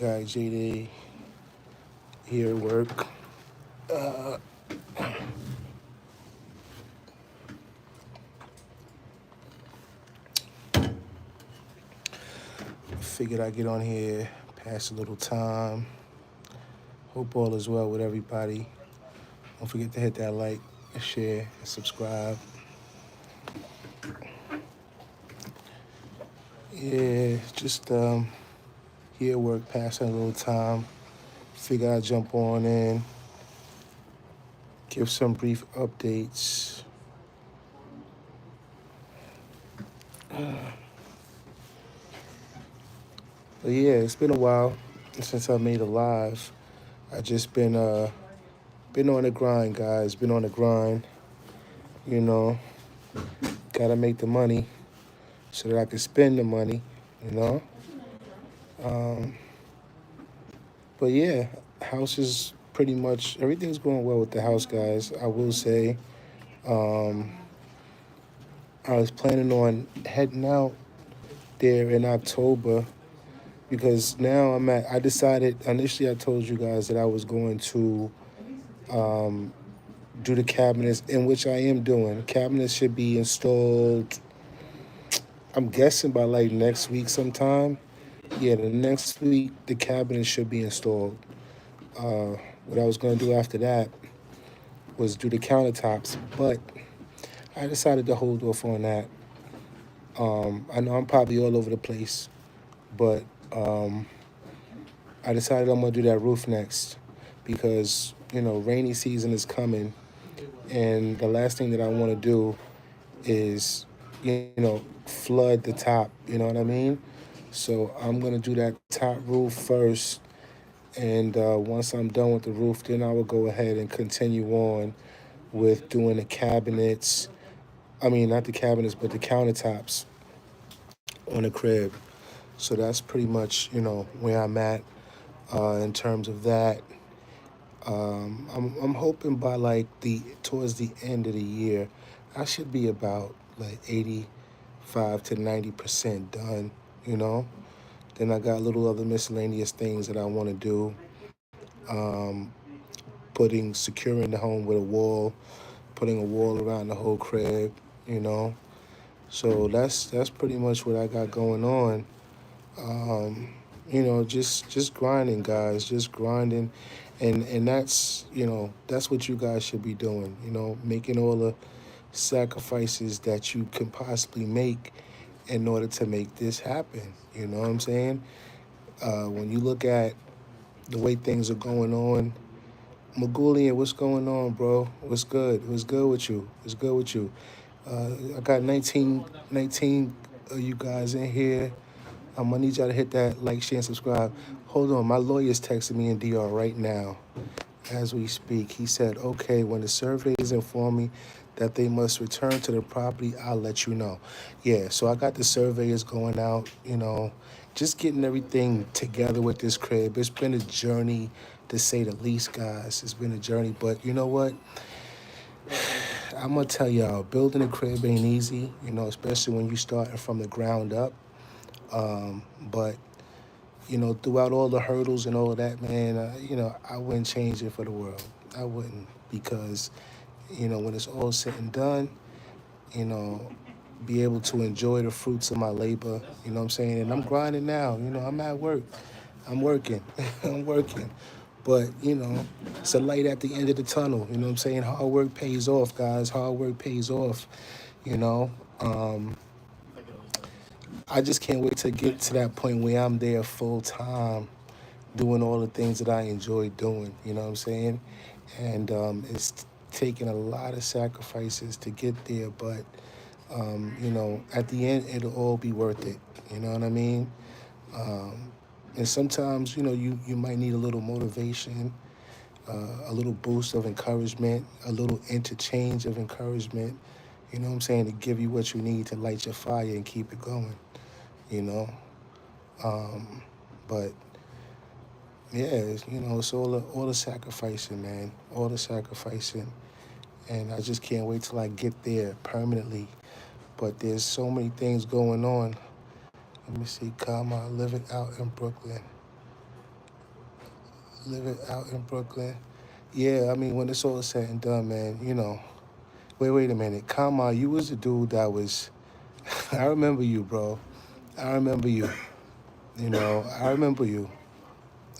guy JD here at work. Figured I'd get on here, pass a little time. Hope all is well with everybody. Don't forget to hit that like, share, and subscribe. Yeah, just here at work, passing a little time. Figure I'd jump on in, give some brief updates. But yeah, it's been a while since I made a live. I just been on the grind, guys. Been on the grind. You know, gotta make the money so that I can spend the money. You know. Um, but yeah, house is pretty much everything's going well with the house, guys. I will say. Um, I was planning on heading out there in October because now I decided, initially I told you guys that I was going to um, do the cabinets, in which I am doing. Cabinets should be installed, I'm guessing by like next week sometime. Yeah, the next week the cabinets should be installed. What I was going to do after that was do the countertops, but I decided to hold off on that. I know I'm probably all over the place, but um, I decided I'm going to do that roof next because, rainy season is coming, and the last thing that I want to do is, flood the top. You know what I mean? So I'm gonna do that top roof first, and once I'm done with the roof, then I will go ahead and continue on with doing the cabinets. I mean, not the cabinets, but the countertops on the crib. So that's pretty much, where I'm at in terms of that. I'm hoping by like towards the end of the year, I should be about like 85 to 90% done. You know. Then I got little other miscellaneous things that I want to do. Um, securing the home with a wall, putting a wall around the whole crib. You know. So that's pretty much what I got going on. Um, just grinding, guys, just grinding, and that's what you guys should be doing. Making all the sacrifices that you can possibly make in order to make this happen. You know what I'm saying? When you look at the way things are going on, Magulian, what's going on, bro? What's good? What's good with you? What's good with you? I got 19 of you guys in here. I'm gonna need y'all to hit that like, share, and subscribe. Hold on, my lawyer's texting me in DR right now as we speak. He said, okay, when the surveyors inform me that they must return to the property, I'll let you know. Yeah, so I got the surveyors going out, just getting everything together with this crib. It's been a journey, to say the least, guys. It's been a journey, but you know what? I'm gonna tell y'all, building a crib ain't easy, especially when you starting from the ground up. But throughout all the hurdles and all of that, man, I wouldn't change it for the world. I wouldn't, because when it's all said and done, you know, be able to enjoy the fruits of my labor. You know what I'm saying? And I'm grinding now. I'm at work. I'm working. I'm working. But, it's a light at the end of the tunnel. You know what I'm saying? Hard work pays off, guys. Hard work pays off. You know, um, I just can't wait to get to that point where I'm there full time doing all the things that I enjoy doing. You know what I'm saying? And it's taking a lot of sacrifices to get there, but at the end, it'll all be worth it. You know what I mean? Um, and sometimes, you might need a little motivation, a little boost of encouragement, a little interchange of encouragement. You know what I'm saying? To give you what you need to light your fire and keep it going. You know, um, but yeah, it's all the sacrificing, man, all the sacrificing, and I just can't wait till I get there permanently. But there's so many things going on. Let me see, Karma living out in Brooklyn. living out in Brooklyn. Yeah, I mean, when it's all said and done, man, wait a minute. Kama, you was the dude that was, I remember you, bro. I remember you. I remember you.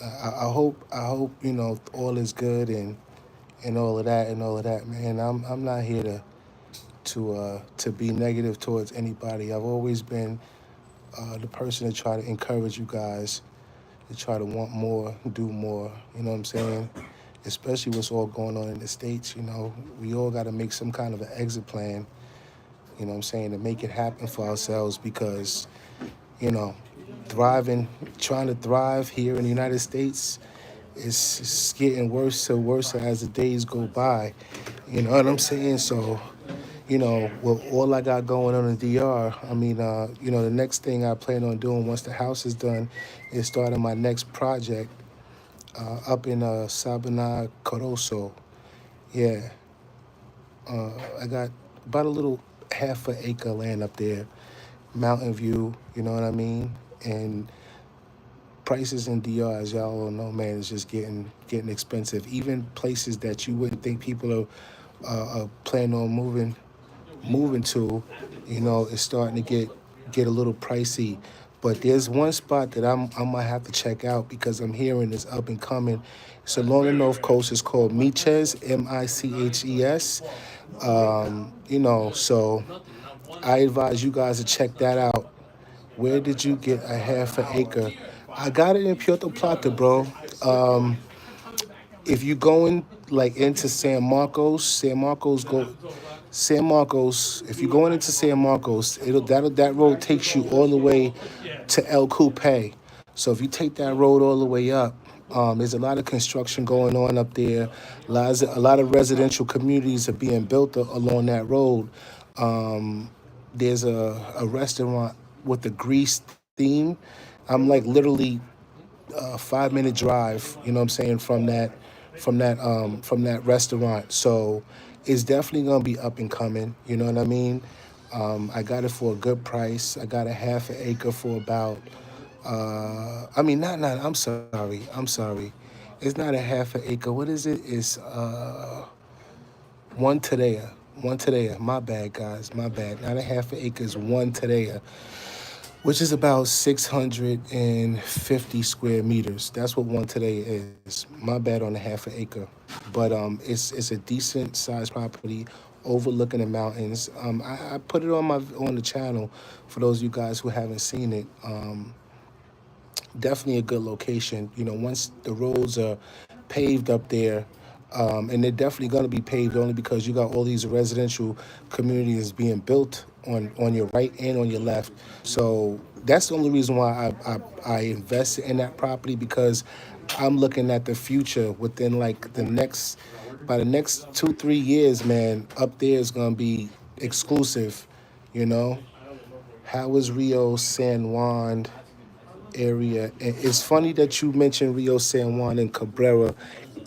I hope, all is good and all of that, man. I'm not here to be negative towards anybody. I've always been the person to try to encourage you guys to try to want more, do more. You know what I'm saying? Especially what's all going on in the States, we all got to make some kind of an exit plan, you know what I'm saying, to make it happen for ourselves because, you know, thriving, trying to thrive here in the United States is getting worse and worse as the days go by. You know what I'm saying? So, with all I got going on in DR, I mean, the next thing I plan on doing once the house is done is starting my next project up in Sabana Corozo. Yeah, I got about a little half an acre land up there, mountain view. You know what I mean? And prices in DR, as y'all all know, man, is just getting expensive. Even places that you wouldn't think people are planning on moving to, it's starting to get a little pricey. But there's one spot that I might have to check out because I'm hearing it's up and coming. It's along the North Coast. It's called Miches, Miches. So I advise you guys to check that out. Where did you get a half an acre? I got it in Puerto Plata, bro. If you going like into San Marcos. If you're going into San Marcos, that road takes you all the way to El Coupe. So if you take that road all the way up, there's a lot of construction going on up there. A lot of residential communities are being built along that road. There's a restaurant with a grease theme. I'm like literally a 5 minute drive, you know what I'm saying, from that restaurant. So it's definitely gonna be up and coming, you know what I mean? I got it for a good price. I got a half an acre for about I mean not I'm sorry. It's not a half an acre. What is it? It's one tadea. One tadea. My bad, guys. My bad. Not a half an acre is one tadea, which is about 650 square meters. That's what one today is. My bad on the half an acre, but it's a decent sized property overlooking the mountains. I put it on the channel for those of you guys who haven't seen it. Definitely a good location. Once the roads are paved up there, and they're definitely going to be paved only because you got all these residential communities being built on your right and on your left. So that's the only reason why I invested in that property because I'm looking at the future within like by the next 2-3 years, man. Up there is going to be exclusive, you know. How is Rio San Juan area? And it's funny that you mentioned Rio San Juan and Cabrera.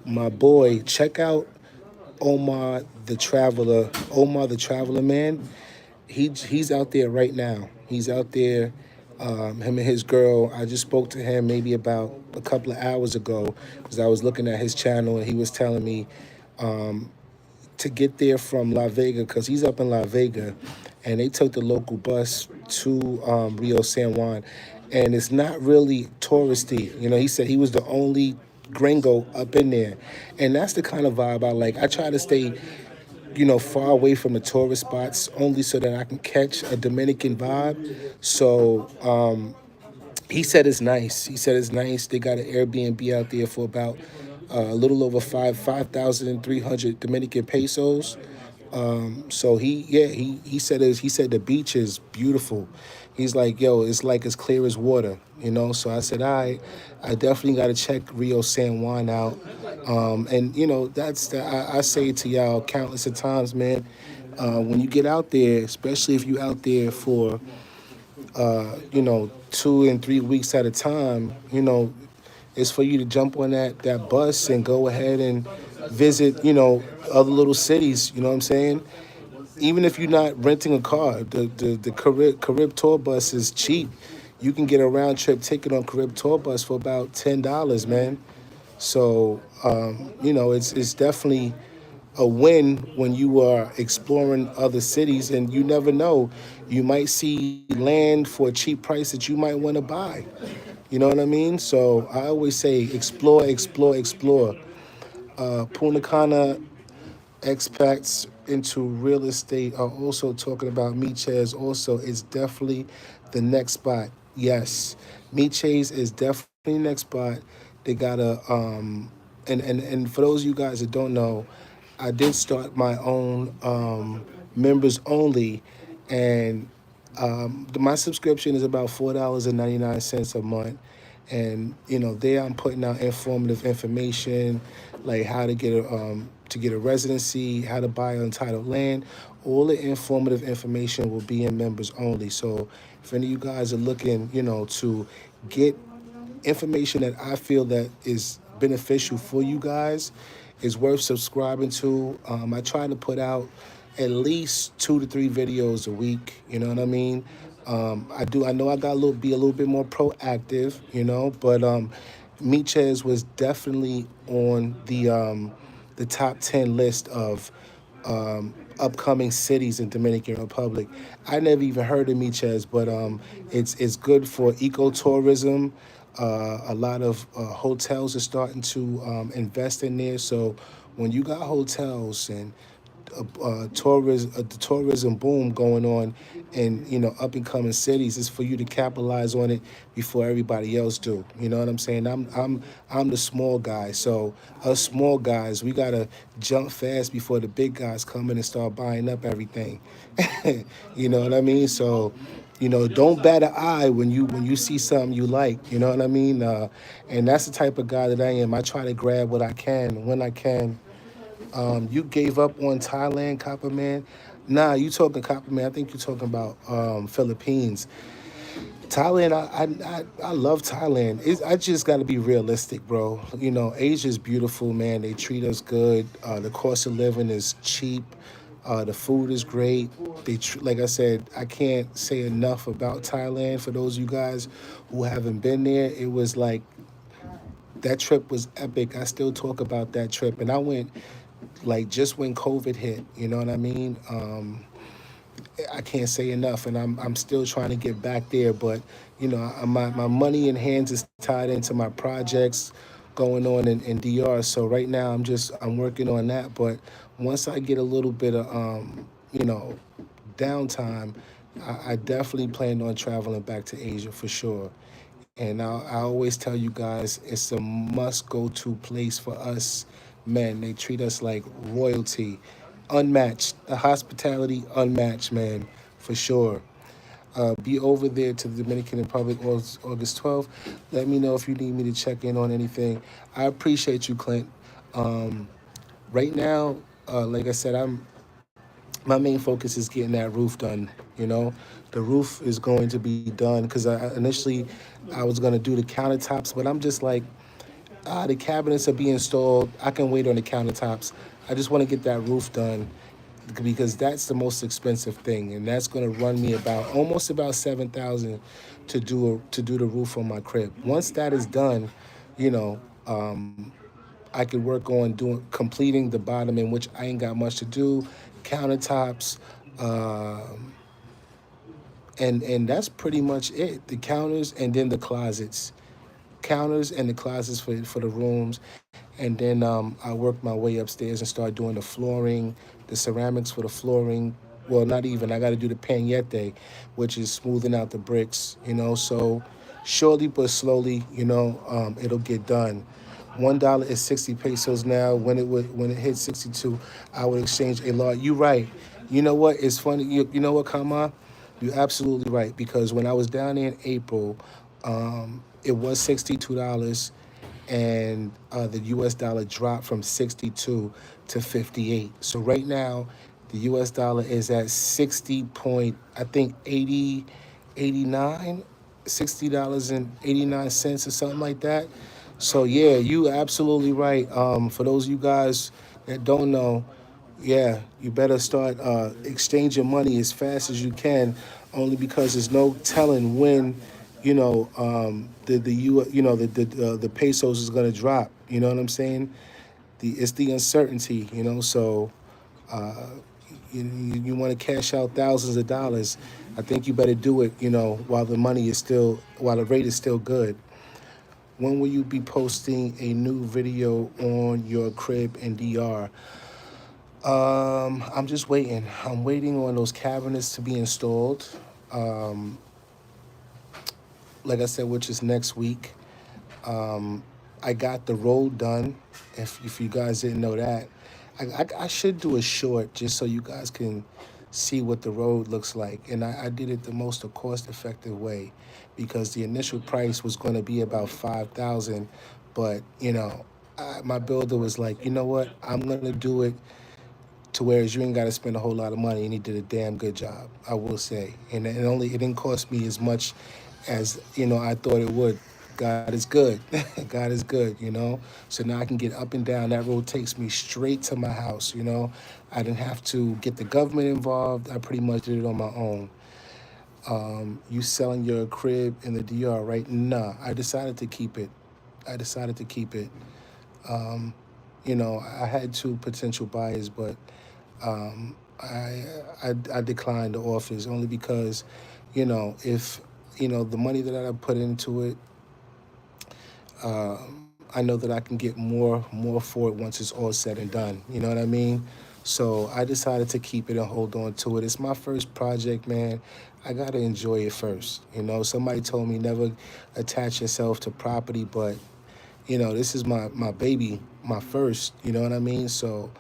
My boy, check out Omar the Traveler. Omar the Traveler, man. He's out there right now. He's out there. Him and his girl. I just spoke to him maybe about a couple of hours ago because I was looking at his channel and he was telling me to get there from La Vega because he's up in La Vega, and they took the local bus to Rio San Juan, and it's not really touristy. He said he was the only gringo up in there, and that's the kind of vibe I like. I try to stay, far away from the tourist spots only so that I can catch a Dominican vibe. So he said it's nice. He said it's nice. They got an Airbnb out there for about a little over 5,300 Dominican pesos. So he said he said the beach is beautiful. He's like, yo, it's like as clear as water. So I said, all right, I definitely got to check Rio San Juan out. And I say to y'all countless of times, man. When you get out there, especially if you out there for 2 and 3 weeks at a time, it's for you to jump on that bus and go ahead and visit, other little cities, you know what I'm saying? Even if you're not renting a car, the Carib tour bus is cheap. You can get a round trip ticket on Carib tour bus for about $10, man. So it's definitely a win when you are exploring other cities, and you never know, you might see land for a cheap price that you might want to buy. You know what I mean? So I always say explore, explore, explore. Punta Cana expats into real estate are also talking about Miches. Also, it's definitely the next spot. Yes, Miches is definitely next spot. They got and for those of you guys that don't know, I did start my own members only, and my subscription is about $4.99 a month, and there I'm putting out informative information, like how to get a residency, how to buy untitled land. All the informative information will be in members only. So if any of you guys are looking, to get information that I feel that is beneficial for you guys, is worth subscribing to. I try to put out at least 2 to 3 videos a week. You know what I mean? I do. I know I got be a little bit more proactive. But Miches was definitely on the top 10 list of upcoming cities in Dominican Republic. I never even heard of Miches, but it's good for ecotourism. A lot of hotels are starting to invest in there. So when you got hotels and the tourism boom going on in up and coming cities, is for you to capitalize on it before everybody else do. You know what I'm saying? I'm the small guy, so us small guys, we gotta jump fast before the big guys come in and start buying up everything. You know what I mean? So don't bat an eye when you see something you like. You know what I mean? And that's the type of guy that I am. I try to grab what I can when I can. You gave up on Thailand, Copper Man. Nah, you talking Copper Man. I think you're talking about Philippines. Thailand, I love Thailand. I just got to be realistic, bro. Asia's beautiful, man. They treat us good. The cost of living is cheap. The food is great. Like I said, I can't say enough about Thailand. For those of you guys who haven't been there, it was like that trip was epic. I still talk about that trip, and I went like just when COVID hit. You know what I mean? I can't say enough, and I'm still trying to get back there. But my money in hands is tied into my projects going on in DR. So right now I'm working on that. But once I get a little bit of downtime, I definitely plan on traveling back to Asia for sure. And I always tell you guys, it's a must go to place for us men. They treat us like royalty, unmatched. The hospitality, unmatched, man, for sure. Be over there to the Dominican Republic August 12th. Let me know if you need me to check in on anything. I appreciate you, Clint. Right now, like I said, my main focus is getting that roof done. The roof is going to be done because initially I was going to do the countertops, but I'm just like, the cabinets are being installed. I can wait on the countertops. I just want to get that roof done because that's the most expensive thing, and that's going to run me about almost about 7,000 to do the roof on my crib. Once that is done, you know, I could work on doing completing the bottom, in which I ain't got much to do, countertops, and that's pretty much it. The counters and then the closets, counters and the closets for the rooms, and then I worked my way upstairs and started doing the flooring, the ceramics for the flooring. Well, not even. I got to do the pañete, which is smoothing out the bricks. So surely but slowly, it'll get done. $1 is 60 pesos now. When it hit 62, I would exchange a lot. You right. You know what? It's funny. You know what, Kama? You're absolutely right, because when I was down there in April, it was $62, and the U.S. dollar dropped from 62 to 58. So right now, the U.S. dollar is at 60 point, I think 89, $60.89 or something like that. So yeah, you absolutely right. For those of you guys that don't know, yeah, you better start exchanging money as fast as you can, only because there's no telling when, the pesos is gonna drop. You know what I'm saying? It's the uncertainty. So you want to cash out thousands of dollars. I think you better do it. While while the rate is still good. When will you be posting a new video on your crib in DR? I'm just waiting. I'm waiting on those cabinets to be installed. Um, like I said, which is next week. I got the road done. If you guys didn't know that, I should do a short just so you guys can see what the road looks like. And I did it the most cost effective way because the initial price was going to be about 5,000, but my builder was like, you know what, I'm gonna do it to whereas you ain't got to spend a whole lot of money, and he did a damn good job, I will say. And it didn't cost me as much as I thought it would. God is good. God is good. So now I can get up and down. That road takes me straight to my house. I didn't have to get the government involved. I pretty much did it on my own. You selling your crib in the DR, right? Nah, I decided to keep it. I decided to keep it. I had two potential buyers, but I declined the offers only because, if the money that I put into it, I know that I can get more for it once it's all said and done. You know what I mean? So I decided to keep it and hold on to it. It's my first project, man. I gotta enjoy it first. Somebody told me never attach yourself to property, but this is my baby, my first. You know what I mean? So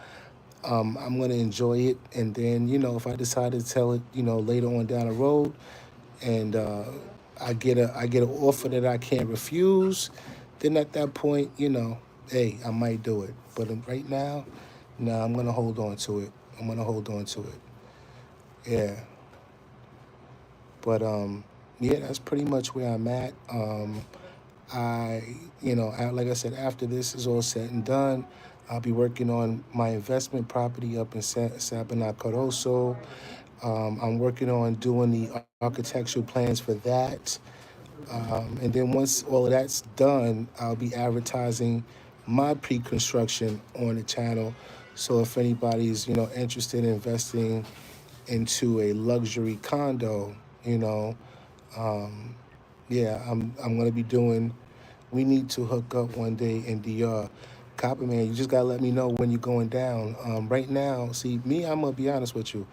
I'm gonna enjoy it, and then if I decide to sell it, later on down the road, and I get an offer that I can't refuse, then at that point, hey, I might do it. But right now, no, I'm gonna hold on to it. I'm gonna hold on to it. Yeah. But yeah, that's pretty much where I'm at. I, like I said, after this is all said and done, I'll be working on my investment property up in Sabana Caroso. I'm working on doing the architectural plans for that. And then once all of that's done, I'll be advertising my pre-construction on the channel. So if anybody's, interested in investing into a luxury condo, you know, um, yeah, I'm gonna be doing. We need to hook up one day in DR. Copper man, you just gotta let me know when you're going down. Right now, see me, I'm gonna be honest with you.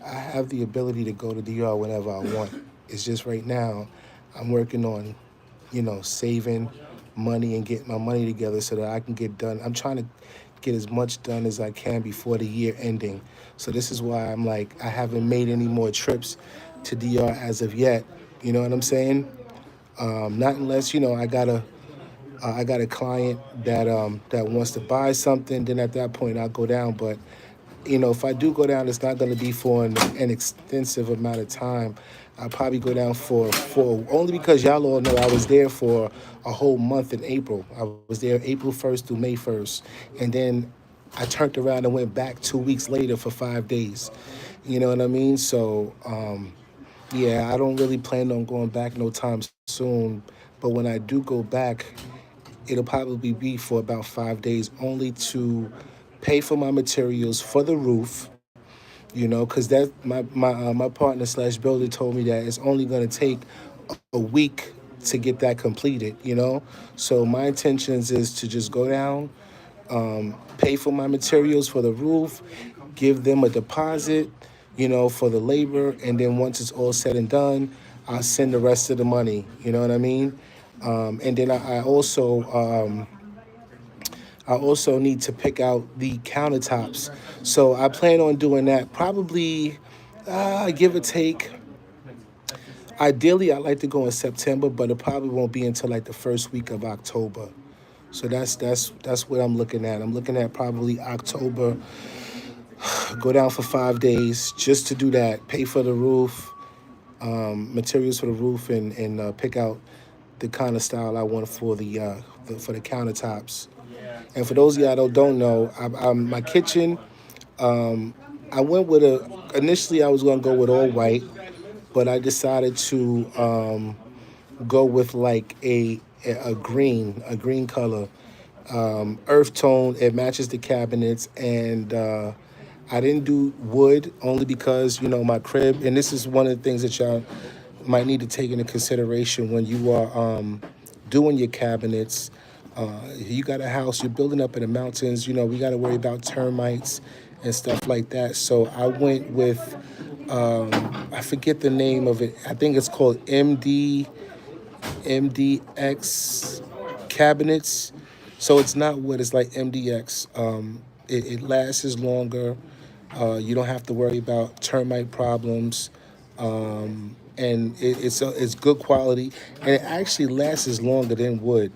I have the ability to go to DR whenever I want. It's just right now, I'm working on, saving money and getting my money together so that I can get done. I'm trying to get as much done as I can before the year ending. So this is why I'm like, I haven't made any more trips to DR as of yet. You know what I'm saying? Not unless I got a client that wants to buy something. Then at that point I'll go down. But if I do go down, it's not going to be for an extensive amount of time. I'll probably go down for only because y'all all know I was there for a whole month in April. I was there April 1st through May 1st, and then I turned around and went back 2 weeks later for 5 days. You know what I mean? So yeah, I don't really plan on going back no time soon. But when I do go back, it'll probably be for about 5 days, only to pay for my materials for the roof. Because that my partner slash builder told me that it's only going to take a week to get that completed. So my intentions is to just go down, pay for my materials for the roof, give them a deposit, for the labor, and then once it's all said and done, I'll send the rest of the money. You know what I mean? And then I also need to pick out the countertops. So I plan on doing that probably, give or take. Ideally, I'd like to go in September, but it probably won't be until like the first week of October. So that's what I'm looking at. I'm looking at probably October. Go down for 5 days just to do that. Pay for the roof, materials for the roof, and pick out the kind of style I want for the countertops. And for those of y'all that don't know, my kitchen, I went with initially I was going to go with all white, but I decided to go with like a green color, earth tone. It matches the cabinets, and I didn't do wood only because my crib, and this is one of the things that y'all might need to take into consideration when you are doing your cabinets. You got a house you're building up in the mountains. We got to worry about termites and stuff like that. So I went with I forget the name of it. I think it's called MDX cabinets. So it's not wood, it's like MDX. It lasts longer. You don't have to worry about termite problems. And it's good quality, and it actually lasts longer than wood.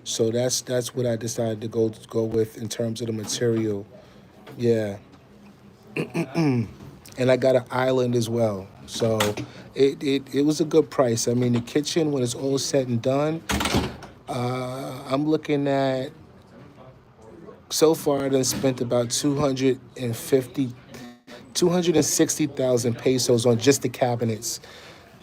So that's what I decided to go with in terms of the material. Yeah, and I got an island as well. So it was a good price. I mean, the kitchen, when it's all said and done, I'm looking at, so far I done spent about 260,000 pesos on just the cabinets.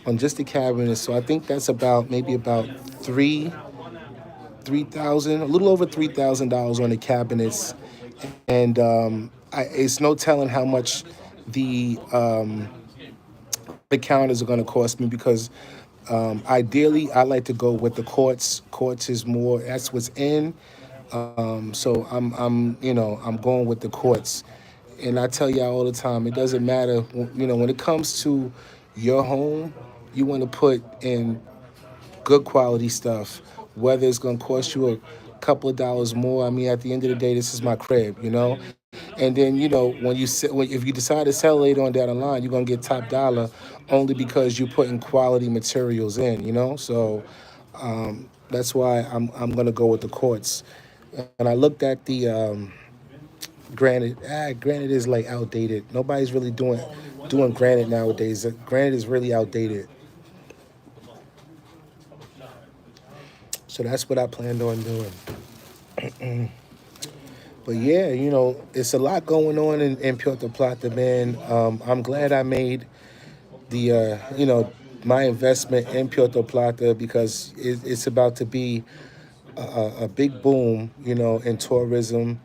On just the cabinets. So I think that's about maybe about 3,000, a little over $3,000 on the cabinets. And it's no telling how much the the counters are going to cost me, because ideally I like to go with the quartz. Quartz is more, that's what's in. So I'm going with the quartz. And I tell y'all all the time, it doesn't matter. When it comes to your home, you want to put in good quality stuff, whether it's going to cost you a couple of dollars more. I mean, at the end of the day, this is my crib. And then when if you decide to sell later on down the line, you're gonna get top dollar, only because you're putting quality materials in. So that's why I'm gonna go with the quartz. And I looked at the granite is like outdated. Nobody's really doing granite nowadays. Granite is really outdated. So that's what I planned on doing. But yeah, it's a lot going on in Puerto Plata, man. I'm glad I made the my investment in Puerto Plata, because it's about to be a big boom, in tourism,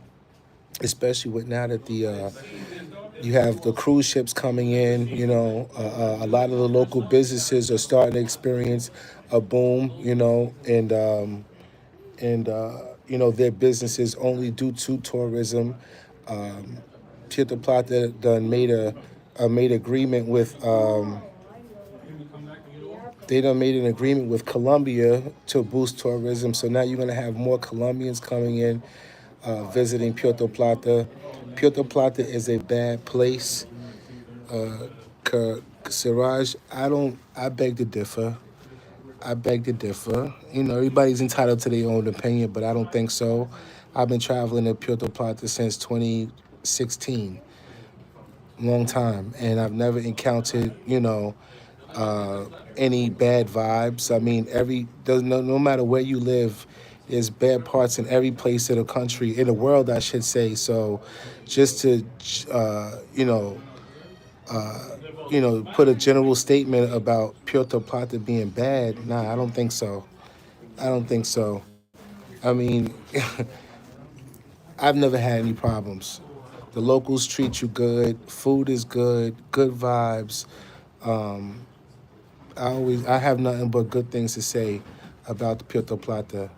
especially with now that the you have the cruise ships coming in. A lot of the local businesses are starting to experience a boom. And their businesses only due to tourism. Puerto Plata done made agreement with they done made an agreement with Colombia to boost tourism. So now you're gonna have more Colombians coming in, visiting Puerto Plata. Puerto Plata is a bad place. Siraj, I beg to differ. I beg to differ. Everybody's entitled to their own opinion, but I don't think so. I've been traveling to Puerto Plata since 2016, long time, and I've never encountered, any bad vibes. I mean, no matter where you live, there's bad parts in every place in the country, in the world, I should say. So, just to, put a general statement about Puerto Plata being bad, nah, I don't think so. I don't think so. I mean, I've never had any problems. The locals treat you good. Food is good. Good vibes. I have nothing but good things to say about the Puerto Plata.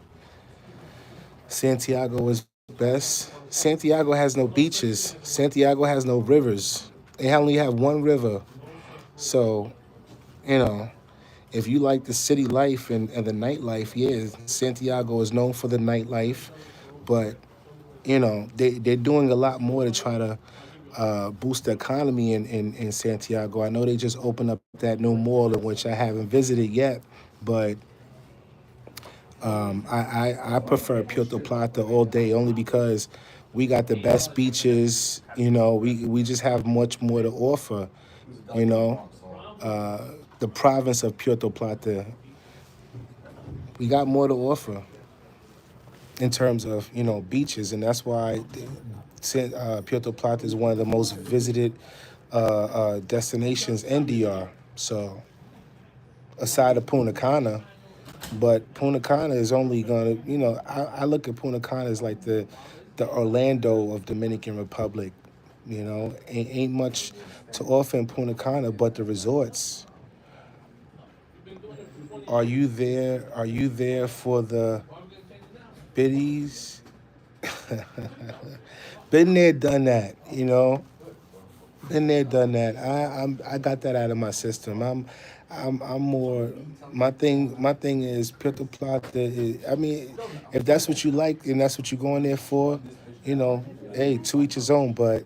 Santiago is best. Santiago has no beaches. Santiago has no rivers. They only have one river. So, you know, if you like the city life and the nightlife, yeah, Santiago is known for the nightlife. But they're doing a lot more to try to boost the economy in Santiago. I know they just opened up that new mall, in which I haven't visited yet, but I prefer Puerto Plata all day, only because we got the best beaches. We just have much more to offer. You know, the province of Puerto Plata, we got more to offer in terms of beaches, and that's why Puerto Plata is one of the most visited destinations in DR. So aside of Punta Cana. But Punta Cana is only gonna, I look at Punta Cana as like the Orlando of Dominican Republic. Ain't much to offer in Punta Cana, but the resorts. Are you there? Are you there for the biddies? Been there, done that. Been there, done that. I got that out of my system. I'm more. My thing is Puerto Plata. I mean, if that's what you like and that's what you're going there for, you know, hey, to each his own. But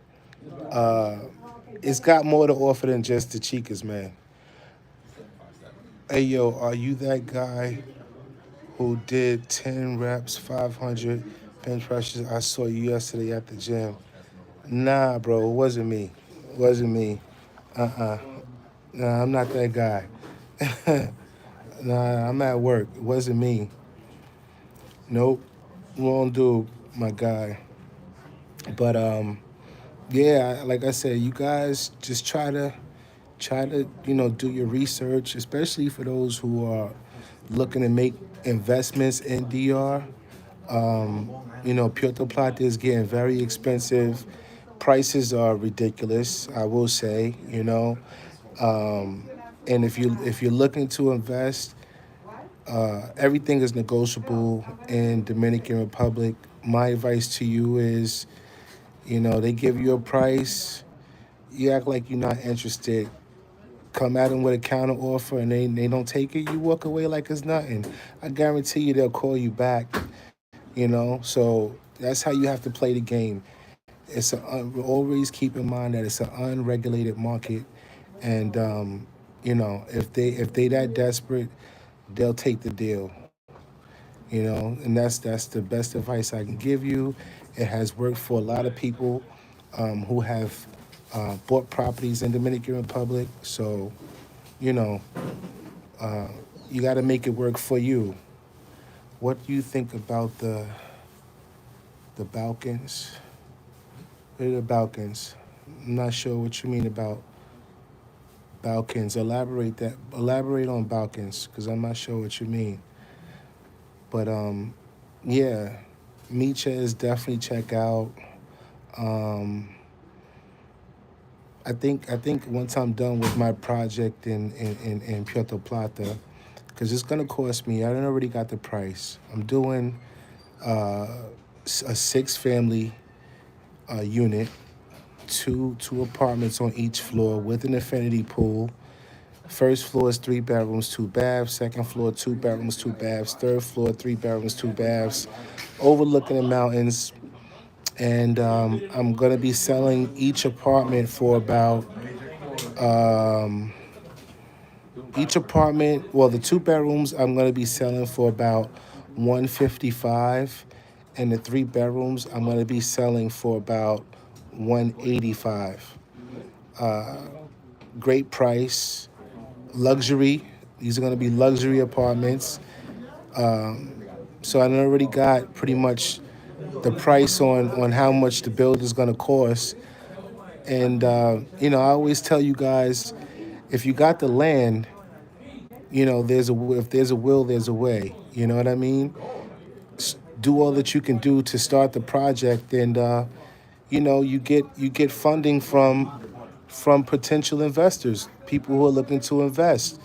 it's got more to offer than just the chicas, man. Hey, yo, are you that guy who did 10 reps, 500 bench presses? I saw you yesterday at the gym. Nah, bro, it wasn't me. It wasn't me. Uh-uh. Nah, I'm not that guy. Nah, I'm at work. It wasn't me. Nope. Wrong dude, my guy. But yeah, like I said, you guys just try to do your research, especially for those who are looking to make investments in DR. Puerto Plata is getting very expensive. Prices are ridiculous, I will say. And if you're looking to invest, everything is negotiable in Dominican Republic. My advice to you is, they give you a price, you act like you're not interested. Come at them with a counter offer, and they don't take it. You walk away like it's nothing. I guarantee you they'll call you back. So that's how you have to play the game. Always keep in mind that it's an unregulated market, and if they that desperate, they'll take the deal. And that's the best advice I can give you. It has worked for a lot of people who have bought properties in Dominican Republic. So you know you got to make it work for you. What do you think about the Balkans? What are the Balkans? I'm not sure what you mean about Balkans. Elaborate on Balkans, because I'm not sure what you mean. But yeah, Micha is definitely check out. Um, I think once I'm done with my project in Puerto Plata, because it's gonna cost me. I done already got the price. I'm doing uh, a six-family unit, two apartments on each floor with an infinity pool. First floor is 3 bedrooms, 2 baths. Second floor, 2 bedrooms, 2 baths. Third floor, 3 bedrooms, 2 baths, overlooking the mountains. And I'm gonna be selling each apartment for about each apartment. Well, the 2 bedrooms I'm gonna be selling for about 155, and the 3 bedrooms I'm gonna be selling for about 185. Great price, luxury. These are gonna be luxury apartments. So I already got pretty much the price on how much the build is gonna cost. And I always tell you guys, if you got the land, if there's a will, there's a way. You know what I mean? Do all that you can do to start the project, and you get funding from potential investors, people who are looking to invest.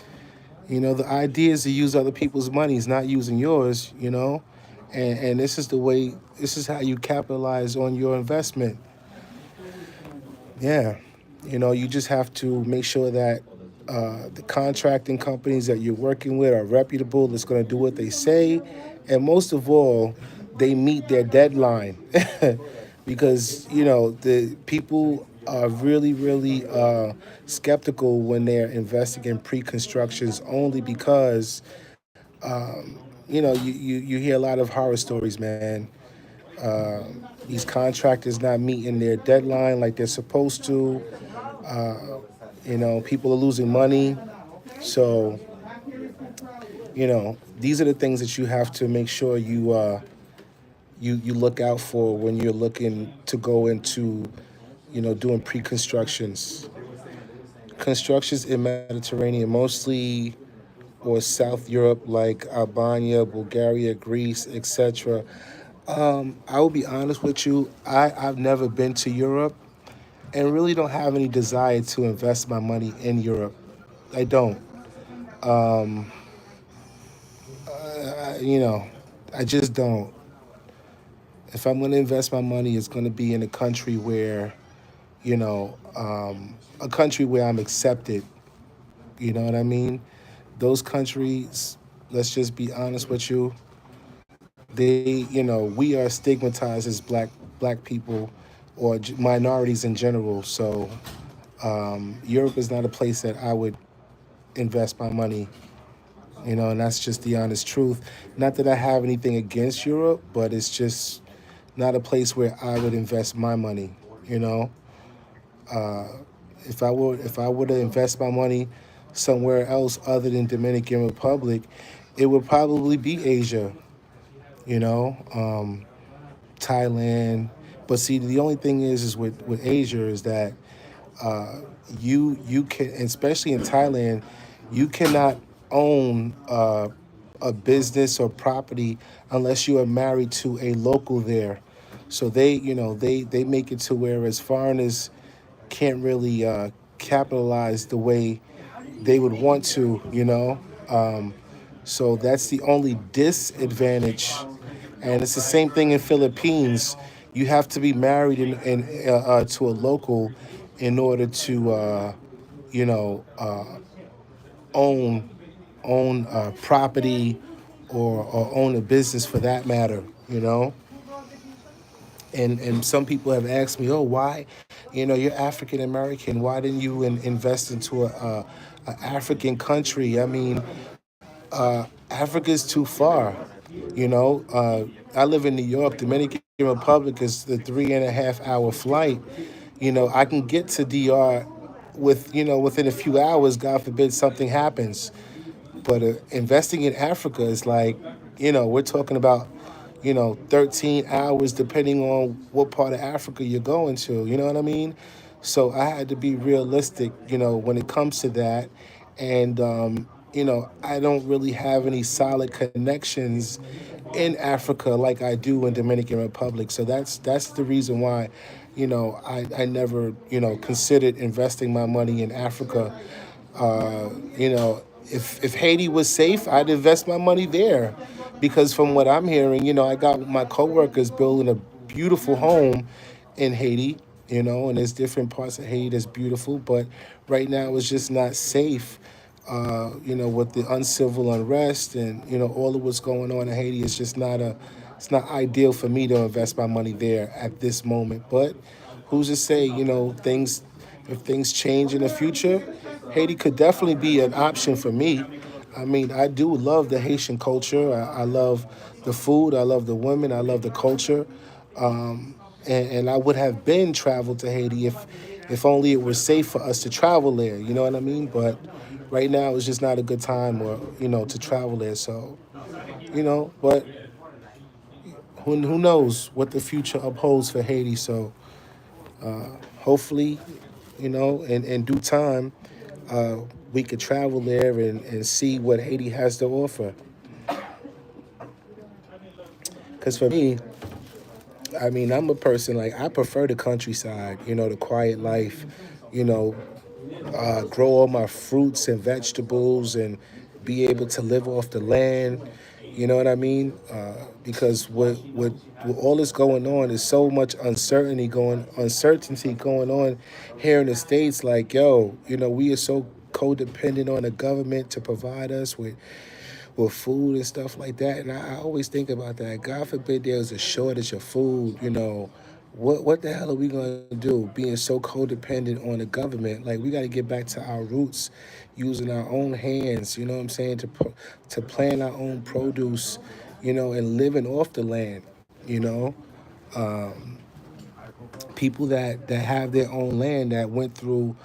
The idea is to use other people's monies, not using yours. And this is the way. This is how you capitalize on your investment. Yeah. You just have to make sure that the contracting companies that you're working with are reputable, that's going to do what they say. And most of all, they meet their deadline. Because, the people are really, really skeptical when they're investing in pre-constructions, only because, you hear a lot of horror stories, man. These contractors not meeting their deadline like they're supposed to. People are losing money. So, these are the things that you have to make sure you look out for when you're looking to go into, doing pre-constructions. Constructions in Mediterranean, mostly or South Europe like Albania, Bulgaria, Greece, etc. I will be honest with you. I've never been to Europe and really don't have any desire to invest my money in Europe. I don't. You know, I just don't. If I'm going to invest my money, it's going to be in a country where, a country where I'm accepted. You know what I mean? Those countries, let's just be honest with you, we are stigmatized as black people or minorities in general. So Europe is not a place that I would invest my money. And that's just the honest truth. Not that I have anything against Europe, but it's just not a place where I would invest my money. You know, if I were to invest my money somewhere else other than Dominican Republic, it would probably be Asia. You know, Thailand. But see, the only thing is with Asia is that you can, especially in Thailand, you cannot own a business or property unless you are married to a local there. So they make it to where as foreigners can't really capitalize the way they would want to. So that's the only disadvantage. And it's the same thing in Philippines. You have to be married to a local in order to, you know, own property or own a business for that matter. And some people have asked me, oh, why, you're African American. Why didn't you invest into a African country? I mean, Africa's too far. I live in New York. Dominican Republic is the 3.5 hour flight. I can get to DR within a few hours. God forbid something happens. But investing in Africa is like, we're talking about, 13 hours depending on what part of Africa you're going to. You know what I mean? So I had to be realistic, when it comes to that. And, I don't really have any solid connections in Africa like I do in Dominican Republic. So that's the reason why, I never, considered investing my money in Africa. If Haiti was safe, I'd invest my money there, because from what I'm hearing, I got my coworkers building a beautiful home in Haiti. And there's different parts of Haiti that's beautiful, but right now it's just not safe. With the uncivil unrest and all of what's going on in Haiti, it's not ideal for me to invest my money there at this moment. But who's to say, if things change in the future, Haiti could definitely be an option for me. I mean, I do love the Haitian culture. I love the food. I love the women. I love the culture. And I would have been traveled to Haiti if only it was safe for us to travel there. You know what I mean? But right now it's just not a good time, or to travel there. So but who knows what the future upholds for Haiti? So hopefully, in due time, we could travel there and see what Haiti has to offer. Because for me, I mean, I'm a person like I prefer the countryside, the quiet life, you know, grow all my fruits and vegetables and be able to live off the land. You know what I mean? Because with all this going on, there's so much uncertainty going on here in the States. Like, yo, we are so codependent on the government to provide us with food and stuff like that. And I always think about that. God forbid there's a shortage of food, what the hell are we gonna do being so codependent on the government? Like, we got to get back to our roots, using our own hands, you know what I'm saying, to plant our own produce, and living off the land. you know People that have their own land, that went through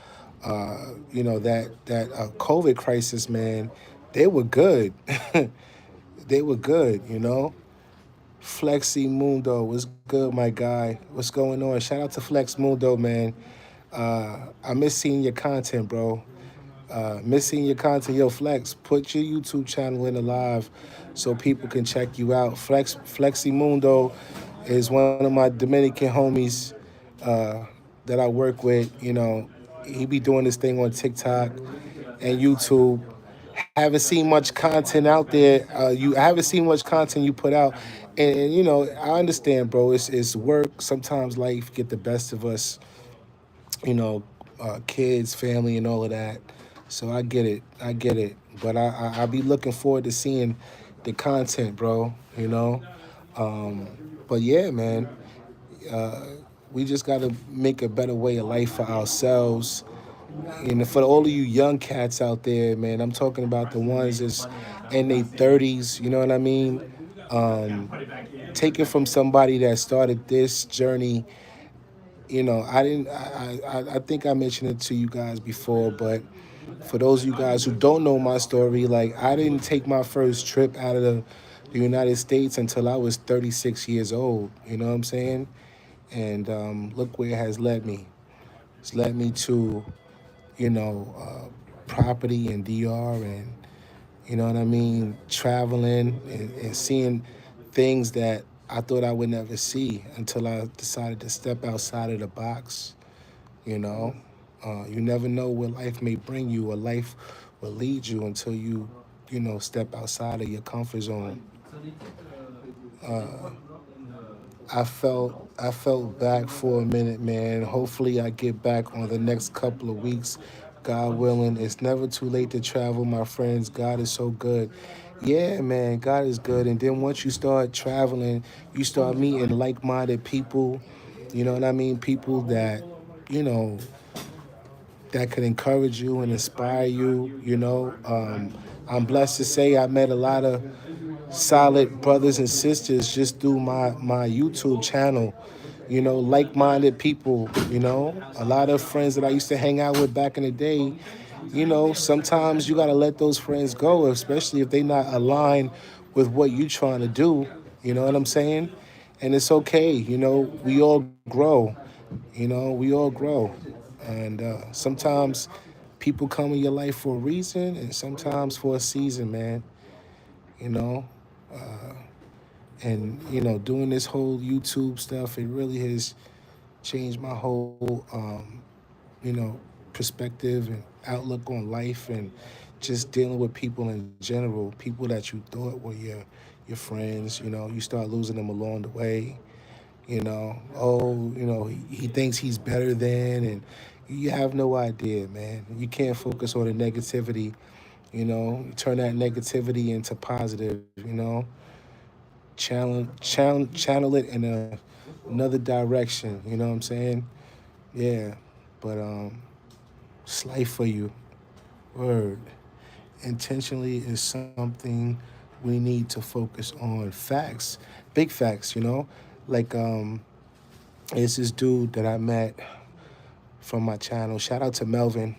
that COVID crisis, man. They were good. They were good. Flexi Mundo, what's good, my guy? What's going on? Shout out to Flex Mundo, man. I miss seeing your content, bro. Missing your content, yo, Flex, put your YouTube channel in the live so people can check you out. Fleximundo is one of my Dominican homies uh, that I work with. You know, he be doing this thing on TikTok and YouTube. Haven't seen much content out there. I haven't seen much content you put out, and you know, I understand, bro. It's work. Sometimes life get the best of us, you know, kids, family, and all of that. So I get it. I get it. But I be looking forward to seeing the content, bro. You know. But yeah, man, we just gotta make a better way of life for ourselves. And for all of you young cats out there, man, I'm talking about the ones that's in their 30s. You know what I mean? Take it from somebody that started this journey. You know, I didn't. I think I mentioned it to you guys before, but for those of you guys who don't know my story, like I didn't take my first trip out of the United States until I was 36 years old. You know what I'm saying? And look where it has led me. It's led me to, you know, property in DR, and you know what I mean, traveling and seeing things that I thought I would never see until I decided to step outside of the box. You know, you never know where life may bring you, or life will lead you until you know, step outside of your comfort zone. I felt back for a minute, man. Hopefully, I get back on the next couple of weeks, God willing. It's never too late to travel, my friends. God is so good. Yeah, man, God is good. And then once you start traveling, you start meeting like-minded people. You know what I mean? People that, you know, that could encourage you and inspire you. You know, I'm blessed to say I met a lot of solid brothers and sisters just through my YouTube channel. You know, like-minded people. You know, a lot of friends that I used to hang out with back in the day. You know, sometimes you gotta let those friends go, especially if they not aligned with what you trying to do. You know what I'm saying? And it's okay. You know, we all grow. You know, we all grow. And sometimes people come in your life for a reason, and sometimes for a season, man. You know, and you know, doing this whole YouTube stuff, it really has changed my whole, you know, perspective and outlook on life, and just dealing with people in general. People that you thought were your friends, you know, you start losing them along the way. You know, oh, you know, he thinks he's better than, and you have no idea, man. You can't focus on the negativity. You know, turn that negativity into positive. You know, channel it in another direction. You know what I'm saying? Yeah, but it's life for you. Word. Intentionally is something we need to focus on. Facts, big facts. You know, like it's this dude that I met from my channel. Shout out to Melvin,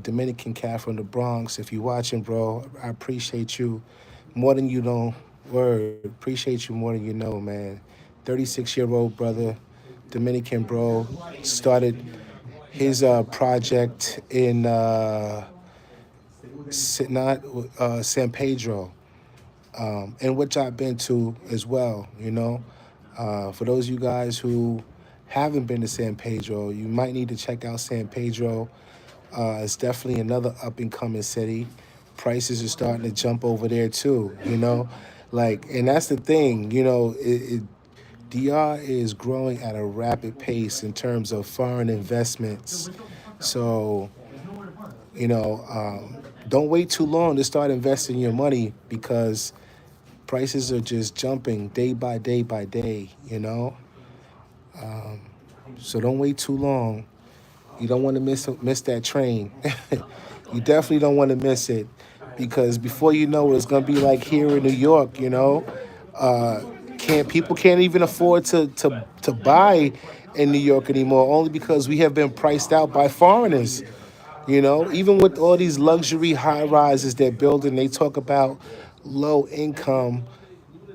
Dominican cat from the Bronx. If you watching, bro, I appreciate you more than you know. Word, appreciate you more than you know, man. 36-year-old brother, Dominican bro, started his project in not San Pedro, in which I've been to as well. You know, for those of you guys who haven't been to San Pedro, you might need to check out San Pedro. It's definitely another up and coming city. Prices are starting to jump over there too. You know, like, and that's the thing. You know, DR is growing at a rapid pace in terms of foreign investments. So, you know, don't wait too long to start investing your money, because prices are just jumping day by day by day. You know, so don't wait too long. You don't want to miss that train. You definitely don't want to miss it, because before you know it, it's gonna be like here in New York. You know, can't people can't even afford to buy in New York anymore, only because we have been priced out by foreigners. You know, even with all these luxury high rises they're building, they talk about low income.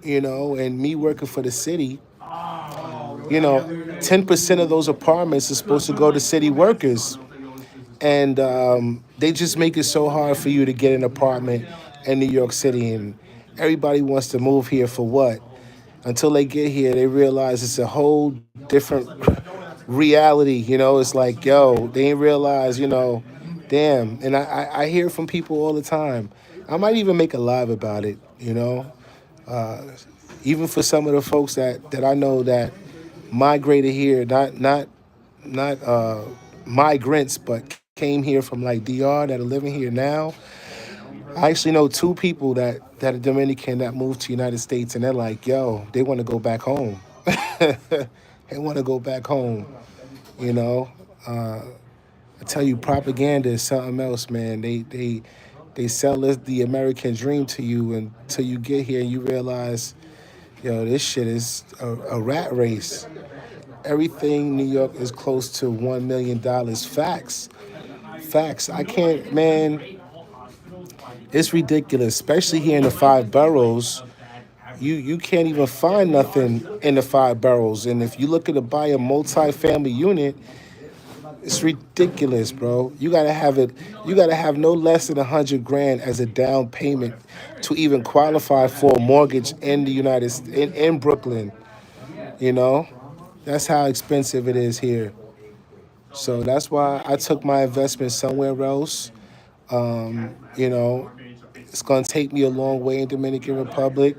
You know, and me working for the city, you know, 10% of those apartments are supposed to go to city workers. and they just make it so hard for you to get an apartment in New York City, and everybody wants to move here for what? Until they get here, they realize it's a whole different reality. It's like, yo, they ain't realize, damn. And I hear from people all the time. I might even make a live about it, even for some of the folks that I know that migrated here, not migrants, but came here from like DR that are living here now. I actually know two people that are Dominican that moved to the United States, and they're like, yo, they want to go back home. They want to go back home. You know, I tell you, propaganda is something else, man. They sell us the American dream to you until you get here and you realize, yo, this shit is a rat race. Everything New York is close to $1 million. Facts, facts. I can't, man. It's ridiculous, especially here in the five boroughs. You can't even find nothing in the five boroughs. And if you look at to buy a multi-family unit, it's ridiculous, bro. You gotta have it. You gotta have no less than 100 grand as a down payment to even qualify for a mortgage in the United States, in Brooklyn. You know, that's how expensive it is here. So that's why I took my investment somewhere else. You know, it's gonna take me a long way in Dominican Republic.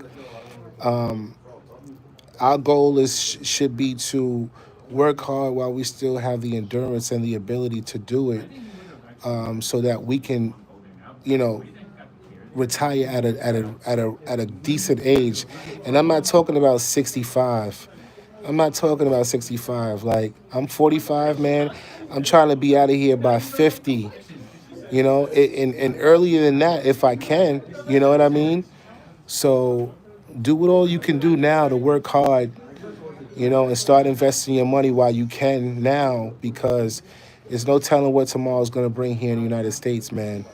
Our goal is should be to work hard while we still have the endurance and the ability to do it, so that we can, you know, retire at a decent age. And I'm not talking about 65. I'm not talking about 65. Like, I'm 45, man. I'm trying to be out of here by 50. And earlier than that if I can. You know what I mean? So do what all you can do now to work hard, and start investing your money while you can now, because there's no telling what tomorrow's gonna bring here in the United States, man.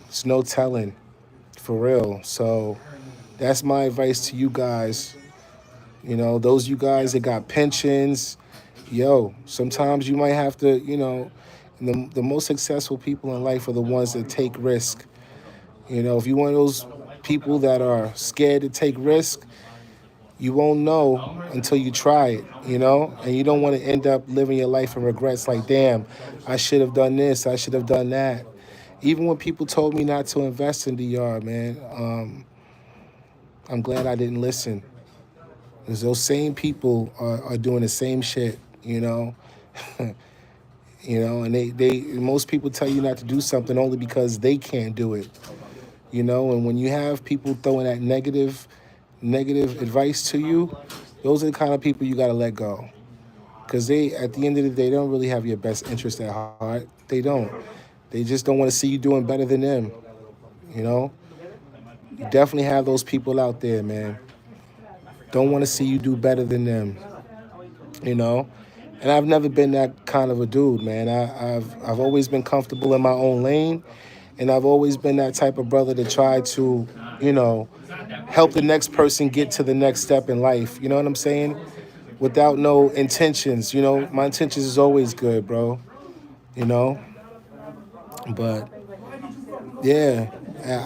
It's no telling, for real. So that's my advice to you guys. Those you guys that got pensions, yo, sometimes you might have to, the most successful people in life are the ones that take risk. If you're one of those people that are scared to take risk, you won't know until you try it, and you don't want to end up living your life in regrets like, damn, I should have done this, I should have done that. Even when people told me not to invest in DR, man, I'm glad I didn't listen. Because those same people are doing the same shit, and they most people tell you not to do something only because they can't do it, and when you have people throwing that negative advice to you, those are the kind of people you got to let go. Because they, at the end of the day, they don't really have your best interest at heart. They don't. They just don't want to see you doing better than them. You know, you definitely have those people out there, man. Don't want to see you do better than them. You know, and I've never been that kind of a dude, man. I've always been comfortable in my own lane, and I've always been that type of brother to try to, you know, help the next person get to the next step in life. You know what I'm saying? Without no intentions. My intentions is always good, bro. You know, but yeah,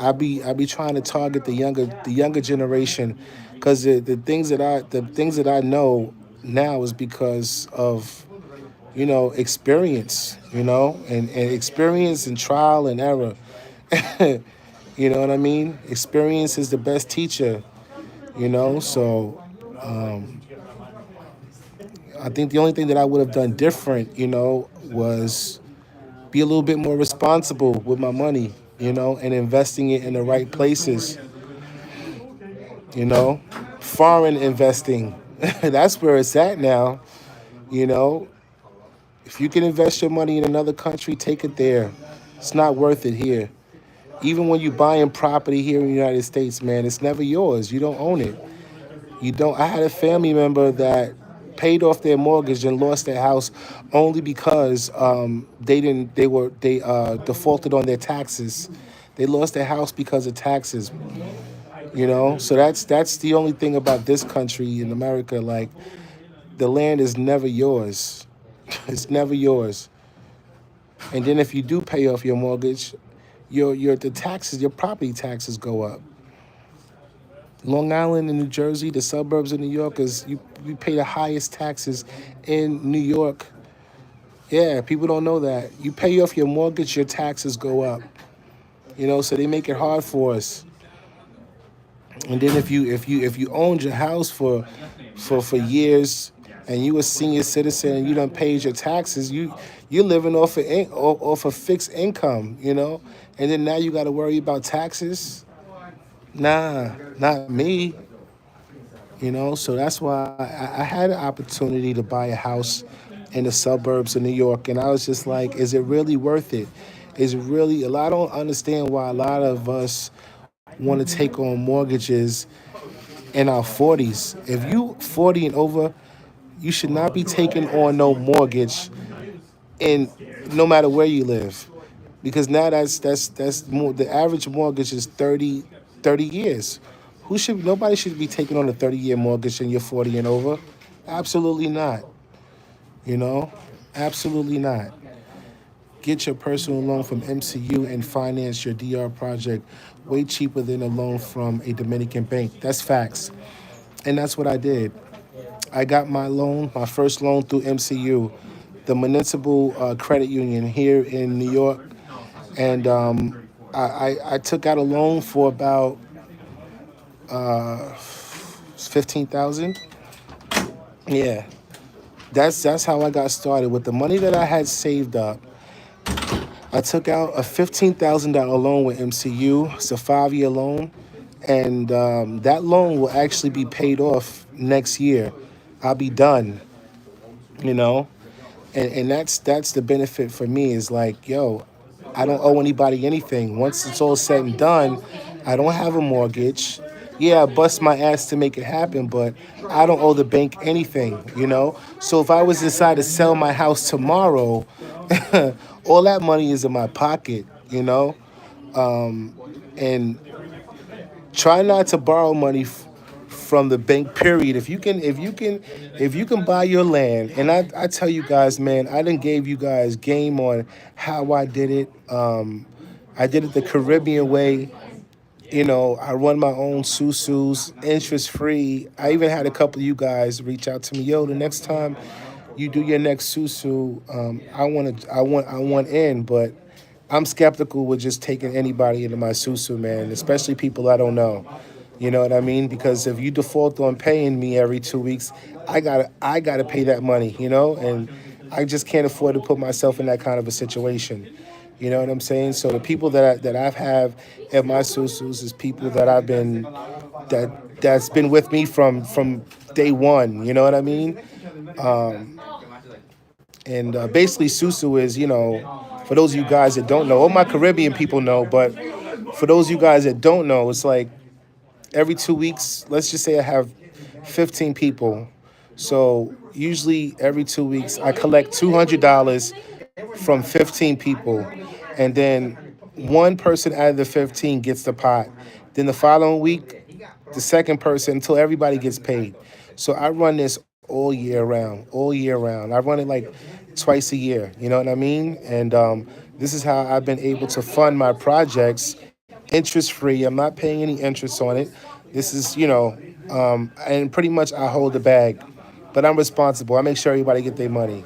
I be trying to target the younger generation, because the things that I know now is because of, experience, and experience and trial and error. You know what I mean? Experience is the best teacher. So I think the only thing that I would have done different, was be a little bit more responsible with my money, and investing it in the right places, you know, foreign investing. That's where it's at now, you know. If you can invest your money in another country, take it there. It's not worth it here. Even when you're buying property here in the United States, man, it's never yours. You don't own it. You don't. I had a family member that paid off their mortgage and lost their house only because they defaulted on their taxes. They lost their house because of taxes. So that's the only thing about this country in America. Like, the land is never yours. It's never yours. And then if you do pay off your mortgage, your the taxes, your property taxes go up. Long Island in New Jersey, the suburbs of New York is you pay the highest taxes in New York. Yeah, people don't know that. You pay off your mortgage, your taxes go up. So they make it hard for us. And then if you owned your house for years and you a senior citizen and you done paid your taxes, you're living off of fixed income. And then now you got to worry about taxes. Nah, not me. So that's why I had an opportunity to buy a house in the suburbs of New York, and I was just like, is it really worth it? Is it really? I don't understand why a lot of us want to take on mortgages in our 40s. If you 40 and over, you should not be taking on no mortgage in no matter where you live, because now that's more. The average mortgage is 30 years. Nobody should be taking on a 30-year mortgage and you're 40 and over. Absolutely not. You know, absolutely not. Get your personal loan from MCU and finance your DR project way cheaper than a loan from a Dominican bank. That's facts. And that's what I did. I got my first loan through MCU, the Municipal Credit Union here in New York. And I took out a loan for about 15,000. Yeah, that's how I got started with the money that I had saved up. I took out a $15,000 loan with MCU. It's a 5-year loan, and that loan will actually be paid off next year. I'll be done. You know, and that's the benefit for me is like, yo, I don't owe anybody anything. Once it's all said and done, I don't have a mortgage. Yeah, I bust my ass to make it happen, but I don't owe the bank anything. So if I was to decide to sell my house tomorrow, all that money is in my pocket. And try not to borrow money from the bank. Period. If you can buy your land, and I tell you guys, man, I done gave you guys game on how I did it. I did it the Caribbean way. I run my own susus, interest free. I even had a couple of you guys reach out to me. Yo, the next time you do your next susu, I want in, but I'm skeptical with just taking anybody into my susu, man, especially people I don't know. You know what I mean? Because if you default on paying me every 2 weeks, I gotta pay that money, and I just can't afford to put myself in that kind of a situation. You know what I'm saying? So the people that I've have at my susus is people that that's been with me from day one. You know what I mean? And basically, susu is, for those of you guys that don't know, all my Caribbean people know, but for those of you guys that don't know, it's like every 2 weeks, let's just say I have 15 people. So usually every 2 weeks, I collect $200 from 15 people. And then one person out of the 15 gets the pot. Then the following week, the second person until everybody gets paid. So I run this all year round, all year round. I run it like twice a year. You know what I mean? And this is how I've been able to fund my projects interest free. I'm not paying any interest on it. This is, and pretty much I hold the bag, but I'm responsible. I make sure everybody get their money.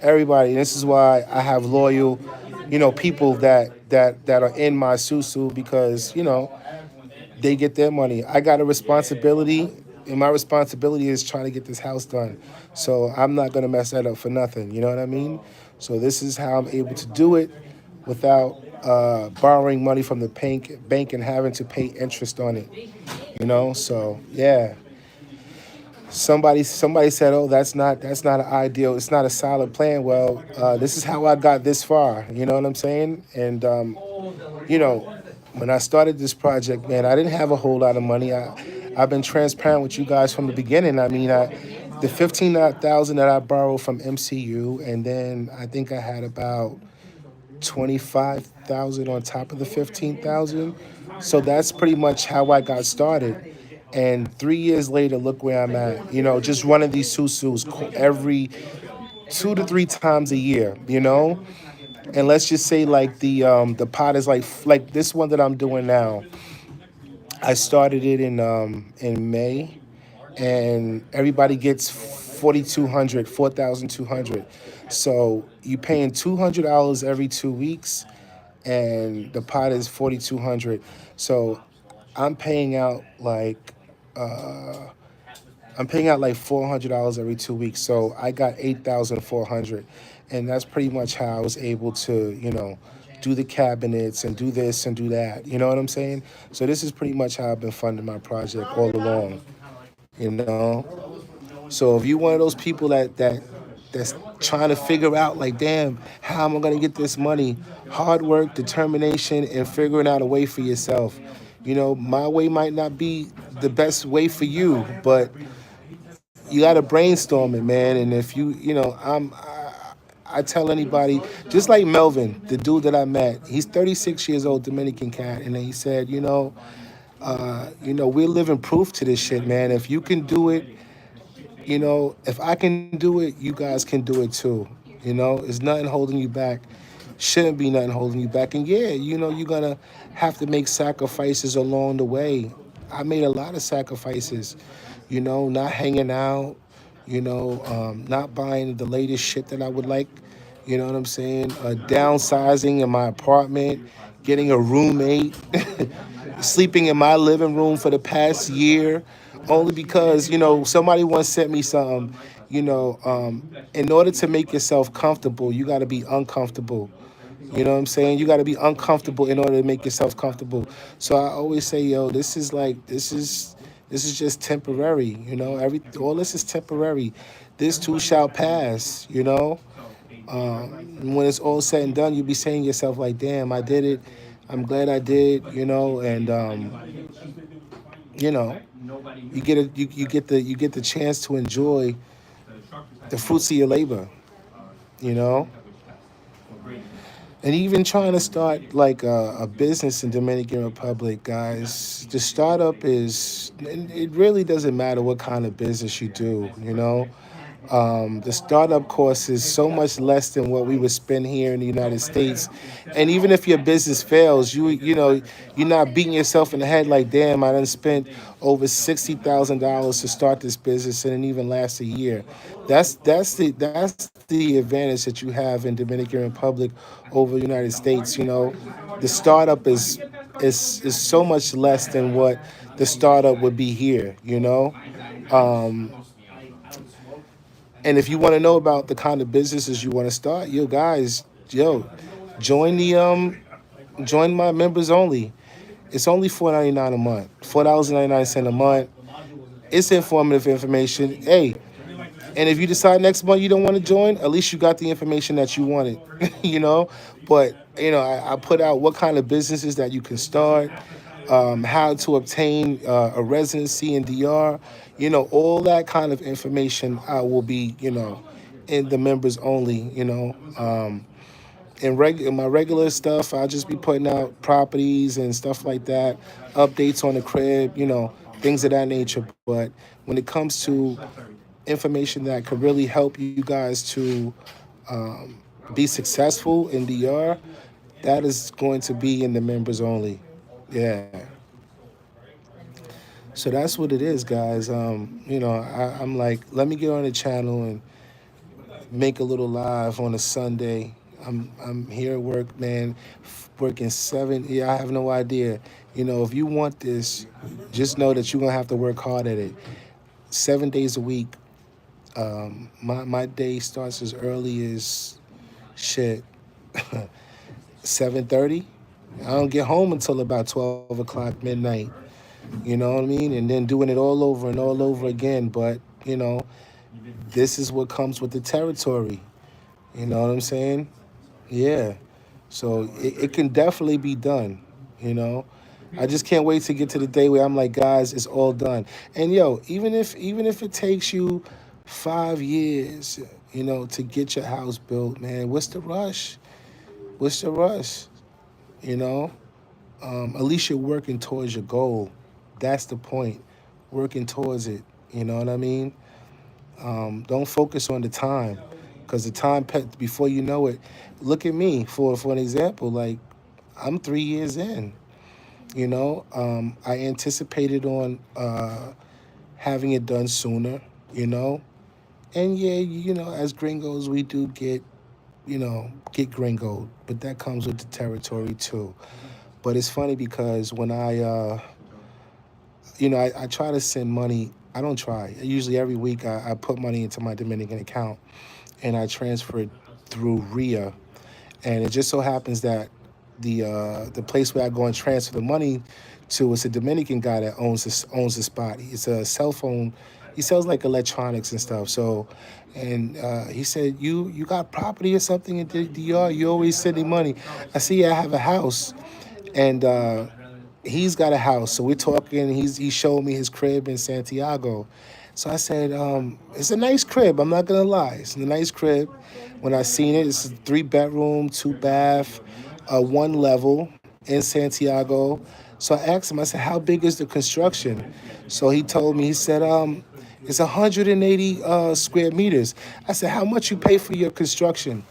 Everybody. This is why I have loyal, people that are in my susu because they get their money. I got a responsibility, and my responsibility is trying to get this house done. So I'm not gonna mess that up for nothing. You know what I mean? So this is how I'm able to do it without borrowing money from the bank and having to pay interest on it. So yeah. Somebody said, "Oh, that's not an ideal. It's not a solid plan." Well, this is how I got this far. You know what I'm saying? And you know, when I started this project, man, I didn't have a whole lot of money. I've been transparent with you guys from the beginning. I mean, the 15,000 that I borrowed from MCU, and then I think I had about 25,000 on top of the 15,000. So that's pretty much how I got started. And 3 years later, look where I'm at. Just running these susus every 2 to 3 times a year. And let's just say like the pot is like this one that I'm doing now. I started it in May, and everybody gets 4,200, 4,200. So you paying $200 every 2 weeks, and the pot is 4,200. So I'm paying out like I'm paying out like $400 every 2 weeks. So I got 8,400, and that's pretty much how I was able to, do the cabinets and do this and do that. You know what I'm saying? So this is pretty much how I've been funding my project all along. You know. So if you're one of those people that's trying to figure out like, damn, how am I gonna get this money? Hard work, determination, and figuring out a way for yourself. My way might not be the best way for you, but you got to brainstorm it, man. And if I tell anybody, just like Melvin, the dude that I met, he's 36 years old, Dominican cat, and he said, we're living proof to this shit, man. If you can do it, if I can do it, you guys can do it too. It's nothing holding you back. Shouldn't be nothing holding you back. And yeah, you're gonna have to make sacrifices along the way. I made a lot of sacrifices, not hanging out, not buying the latest shit that I would like. You know what I'm saying? Downsizing in my apartment, getting a roommate, sleeping in my living room for the past year, only because somebody once sent me something. In order to make yourself comfortable, you got to be uncomfortable. You know what I'm saying? You got to be uncomfortable in order to make yourself comfortable. So I always say, yo, this is just temporary. All this is temporary. This too shall pass. When it's all said and done, you'll be saying to yourself like, damn, I did it. I'm glad I did. And you know, you get the chance to enjoy the fruits of your labor. You know. And even trying to start like a business in Dominican Republic, guys, the startup it really doesn't matter what kind of business you do, the startup cost is so much less than what we would spend here in the United States. And even if your business fails, you're not beating yourself in the head like, damn, I done spent over $60,000 to start this business and it even lasts a year. That's the advantage that you have in Dominican Republic over the United States. The startup is so much less than what the startup would be here. Um, and if you want to know about the kind of businesses you want to start, yo guys, join the join my members only. It's only $4.99 a month. $4.99 a month. It's informative information. Hey, and if you decide next month you don't want to join, at least you got the information that you wanted. you know. But I put out what kind of businesses that you can start, how to obtain a residency in DR, all that kind of information will be, in the members only, in my regular stuff, I'll just be putting out properties and stuff like that, updates on the crib, things of that nature. But when it comes to information that could really help you guys to be successful in DR, that is going to be in the members only. Yeah. So that's what it is, guys. I'm like, let me get on the channel and make a little live on a Sunday. I'm here at work, man, working seven. Yeah, I have no idea. If you want this, just know that you're gonna have to work hard at it. 7 days a week. My day starts as early as shit 7:30. I don't get home until about 12 o'clock midnight. You know what I mean? And then doing it all over and all over again. But this is what comes with the territory. You know what I'm saying? Yeah. So it can definitely be done, you know. I just can't wait to get to the day where I'm like, guys, it's all done. And yo, even if it takes you 5 years, to get your house built, man, what's the rush? What's the rush? You know? At least you're working towards your goal. That's the point. Working towards it. You know what I mean? Don't focus on the time. because before you know it, look at me for an example. Like I'm 3 years in. I anticipated on having it done sooner. You know, and yeah, as gringos, we do get gringoed, but that comes with the territory too. But it's funny because when I try to send money. I don't try. Usually every week I put money into my Dominican account and I transfer it through RIA. And it just so happens that the place where I go and transfer the money to is a Dominican guy that owns the spot. It's a cell phone. He sells like electronics and stuff. So, and he said, "You got property or something in DR? You always sending money." I see. I have a house, and he's got a house. So we're talking. He showed me his crib in Santiago. So I said, it's a nice crib. I'm not gonna lie. It's a nice crib. When I seen it, it's a 3 bedroom, 2 bath, 1 level in Santiago. So I asked him. I said, how big is the construction? So he told me. He said, it's 180 square meters. I said, how much you pay for your construction?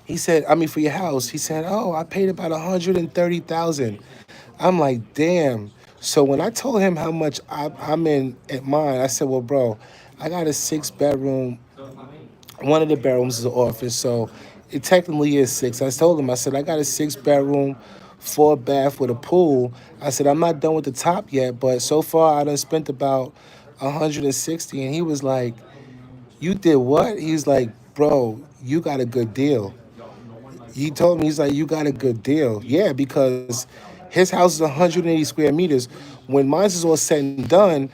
He said, I mean, for your house. He said, oh, I paid about 130,000. I'm like, damn. So when I told him how much I'm in at mine, I said, well, bro, I got a 6 bedroom. One of the bedrooms is an office, so it technically is six. I told him, I said, I got a 6 bedroom, 4 bath with a pool. I said, I'm not done with the top yet, but so far I done spent about 160. And he was like, you did what? He's like, bro, you got a good deal. He told me, he's like, you got a good deal. Yeah, because his house is 180 square meters. When mine is all said and done,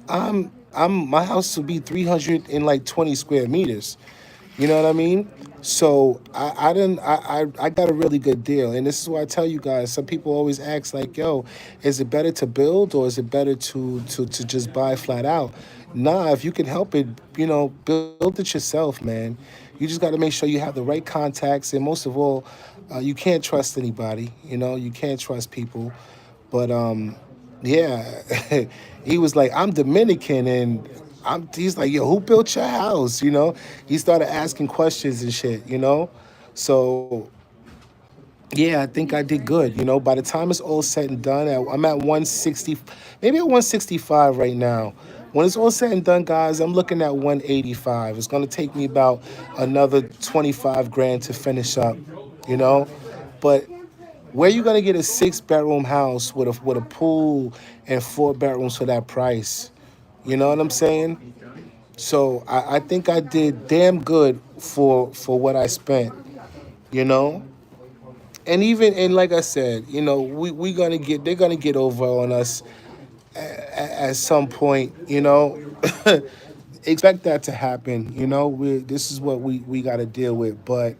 my house will be 320 square meters. You know what I mean? So I got a really good deal, and this is why I tell you guys. Some people always ask like, "Yo, is it better to build or is it better to just buy flat out?" Nah, if you can help it, build it yourself, man. You just got to make sure you have the right contacts, and most of all, you can't trust anybody. You can't trust people. But yeah, he was like, I'm Dominican, and he's like, yo, who built your house? He started asking questions and shit. So yeah, I think I did good. By the time it's all said and done, I'm at 160, maybe at 165 right now. When it's all said and done, guys, I'm looking at 185. It's gonna take me about another 25 grand to finish up. You know, but where you gonna get a 6 bedroom house with a pool and 4 bedrooms for that price? You know what I'm saying? So I think I did damn good for what I spent. You know, and even and like I said, we gonna get they're gonna get over on us at some point. Expect that to happen. This is what we got to deal with, but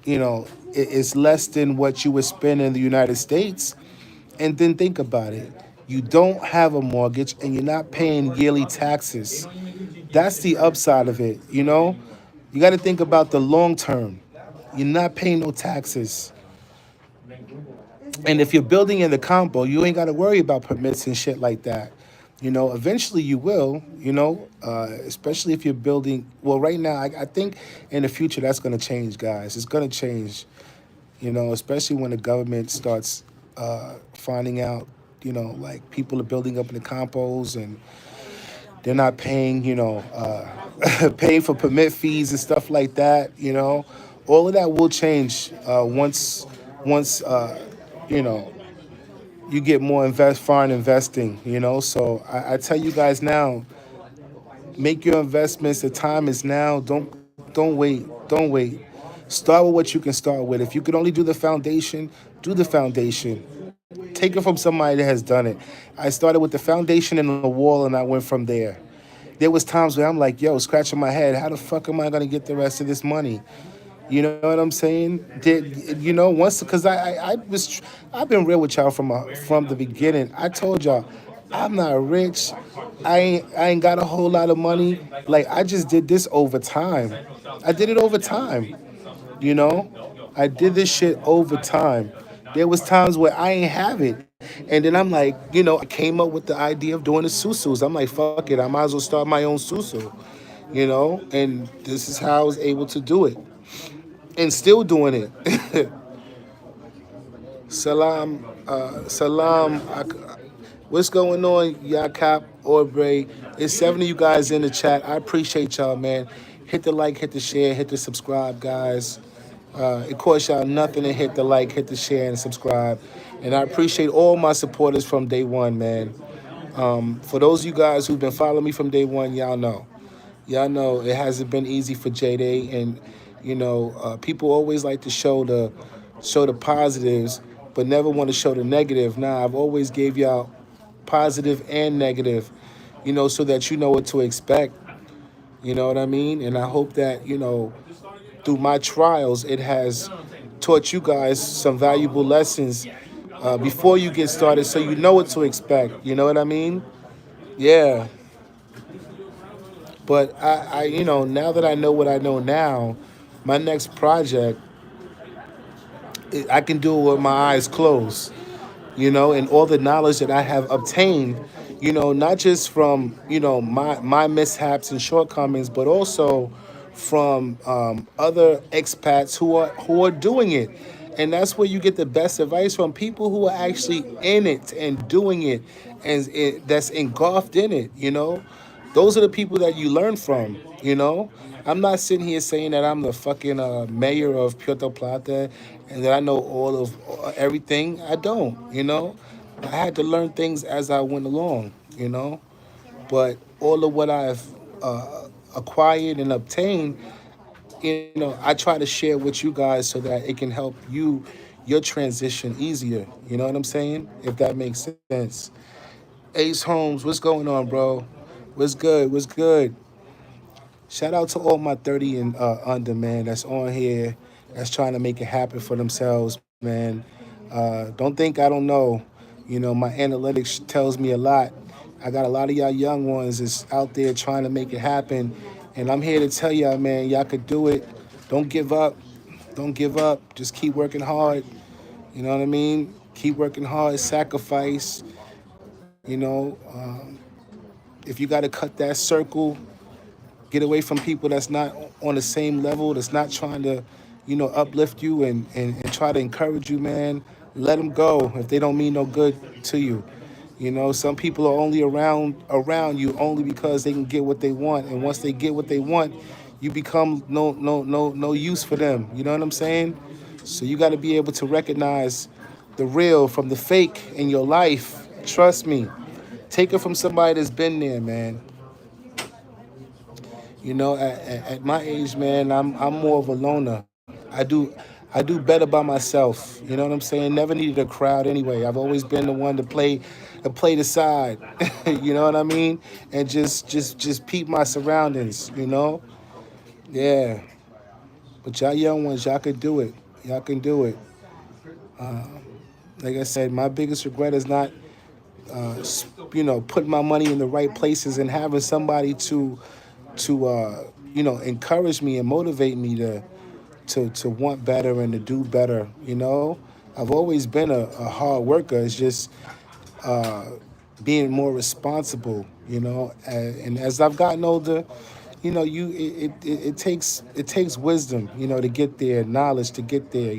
it's less than what you would spend in the United States. And then think about it. You don't have a mortgage and you're not paying yearly taxes. That's the upside of it. You got to think about the long term. You're not paying no taxes. And if you're building in the compo, you ain't got to worry about permits and shit like that. Eventually you will, especially if you're building. Well, right now, I think in the future that's going to change, guys. It's going to change, especially when the government starts finding out, like people are building up in the compos and they're not paying, paying for permit fees and stuff like that. All of that will change once you know you get more foreign investing. So I tell you guys now, make your investments. The time is now. Don't wait. Don't wait. Start with what you can start with. If you could only do the foundation, do the foundation. Take it from somebody that has done it. I started with the foundation and the wall, and I went from there. There was times where I'm like, yo, scratching my head. How the fuck am I gonna get the rest of this money? You know what I'm saying? Once because I've been real with y'all from the beginning. I told y'all I'm not rich. I ain't got a whole lot of money. Like I just did this over time. I did it over time. You know, I did this shit over time. There was times where I ain't have it, and then I'm like, I came up with the idea of doing the susus. I'm like, fuck it, I might as well start my own susu. and this is how I was able to do it and still doing it. Salam, salam. What's going on, Yakap, Aubrey? It's 7 of you guys in the chat. I appreciate y'all, man. Hit the like, hit the share, hit the subscribe, guys. It costs y'all nothing to hit the like, hit the share, and subscribe. And I appreciate all my supporters from day one, man. For those of you guys who've been following me from day one, y'all know. Y'all know it hasn't been easy for J Day, and people always like to show the positives, but never want to show the negative. Nah, I've always gave y'all positive and negative, so that you know what to expect. You know what I mean? And I hope that through my trials, it has taught you guys some valuable lessons before you get started, so you know what to expect. You know what I mean? Yeah. But now that I know what I know now, my next project, I can do it with my eyes closed, and all the knowledge that I have obtained, not just from, my mishaps and shortcomings, but also from other expats who are doing it. And that's where you get the best advice from people who are actually in it and doing it, and that's engulfed in it. Those are the people that you learn from. I'm not sitting here saying that I'm the fucking mayor of Puerto Plata and that I know all of everything. I don't. I had to learn things as I went along. But all of what I've acquired and obtained, I try to share with you guys so that it can help your transition easier. You know what I'm saying? If that makes sense. Ace Holmes, what's going on, bro? What's good? What's good? Shout out to all my 30 and under, man, that's on here, that's trying to make it happen for themselves, man. Don't think I don't know. My analytics tells me a lot. I got a lot of y'all young ones that's out there trying to make it happen. And I'm here to tell y'all, man, y'all could do it. Don't give up. Don't give up. Just keep working hard. You know what I mean? Keep working hard, sacrifice. If you got to cut that circle, get away from people that's not on the same level, that's not trying to, uplift you and try to encourage you, man. Let them go if they don't mean no good to you. Some people are only around you only because they can get what they want, and once they get what they want, you become no use for them. You know what I'm saying? So you got to be able to recognize the real from the fake in your life. Trust me. Take it from somebody that's been there, man. At my age, man, I'm more of a loner. I do better by myself. You know what I'm saying? Never needed a crowd anyway. I've always been the one to play the side. You know what I mean? And just peep my surroundings. Yeah. But y'all young ones, y'all can do it. Y'all can do it. Like I said, my biggest regret is not putting my money in the right places and having somebody to encourage me and motivate me to want better and to do better. I've always been a hard worker. It's just being more responsible. And as I've gotten older, it takes wisdom, to get there, knowledge to get there.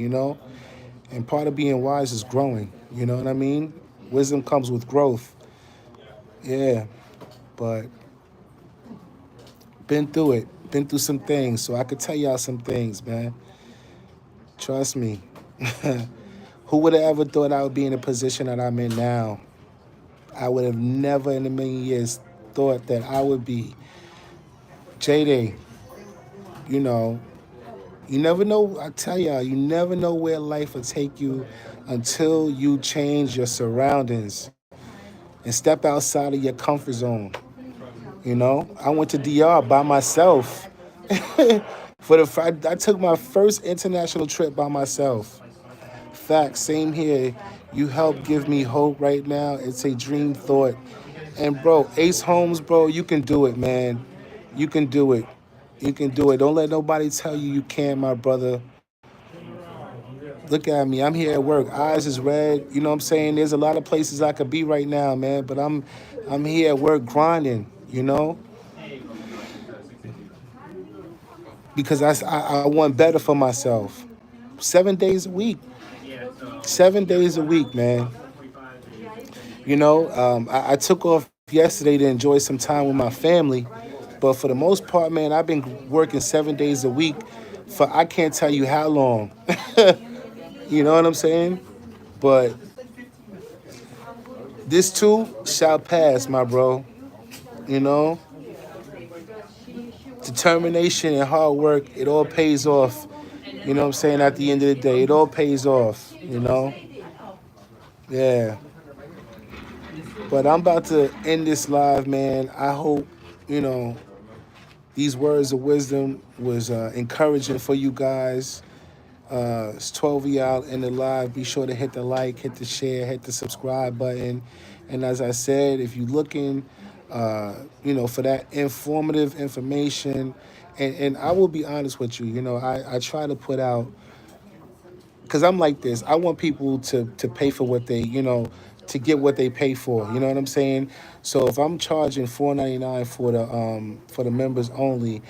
And part of being wise is growing. You know what I mean? Wisdom comes with growth. Yeah, but been through it, been through some things, so I could tell y'all some things, man. Trust me. Who would have ever thought I would be in the position that I'm in now? I would have never in a million years thought that I would be J-Day. You know, you never know. I tell y'all, you never know where life will take you until you change your surroundings and step outside of your comfort zone. I went to DR by myself. I took my first international trip by myself. Facts, same here. You help give me hope right now. It's a dream thought. And bro, Ace Holmes, bro, you can do it, man. You can do it. You can do it. Don't let nobody tell you you can't, my brother. Look at me. I'm here at work. Eyes is red. You know what I'm saying? There's a lot of places I could be right now, man. But I'm here at work grinding. because I want better for myself. 7 days a week, 7 days a week, man. I took off yesterday to enjoy some time with my family, but for the most part, man, I've been working 7 days a week for I can't tell you how long. You know what I'm saying? But this too shall pass, my bro. You know, determination and hard work, it all pays off. You know what I'm saying? At the end of the day, it all pays off, you know? Yeah. But I'm about to end this live, man. I hope, you know, these words of wisdom was encouraging for you guys. It's 12 of y'all in the live. Be sure to hit the like, hit the share, hit the subscribe button. And as I said, if you're looking, for that informative information, and I will be honest with you, I try to put out, because I'm like this. I want people to pay for what they, to get what they pay for. You know what I'm saying? So if I'm charging $4.99 for the members only,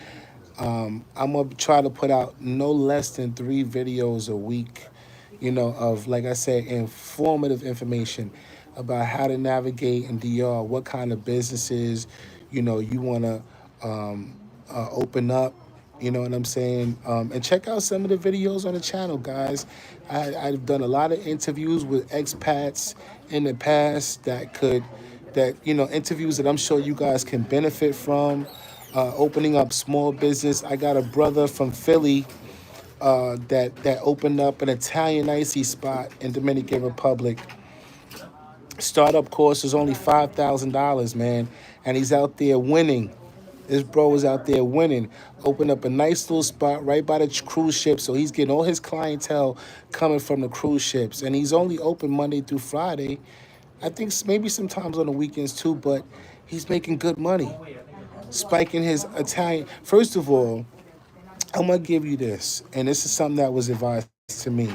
I'm gonna try to put out no less than 3 videos a week, of, like I said, informative information about how to navigate in DR, what kind of businesses, you want to open up. You know what I'm saying? And check out some of the videos on the channel, guys. I've done a lot of interviews with expats in the past interviews that I'm sure you guys can benefit from. Opening up small business. I got a brother from Philly that opened up an Italian icy spot in Dominican Republic. Startup cost is only $5,000, man, and he's out there winning. This bro is out there winning. Opened up a nice little spot right by the cruise ship, so he's getting all his clientele coming from the cruise ships, and he's only open Monday through Friday. I think maybe sometimes on the weekends too, but he's making good money. Spiking his Italian. First of all, I'm gonna give you this, and this is something that was advised to me.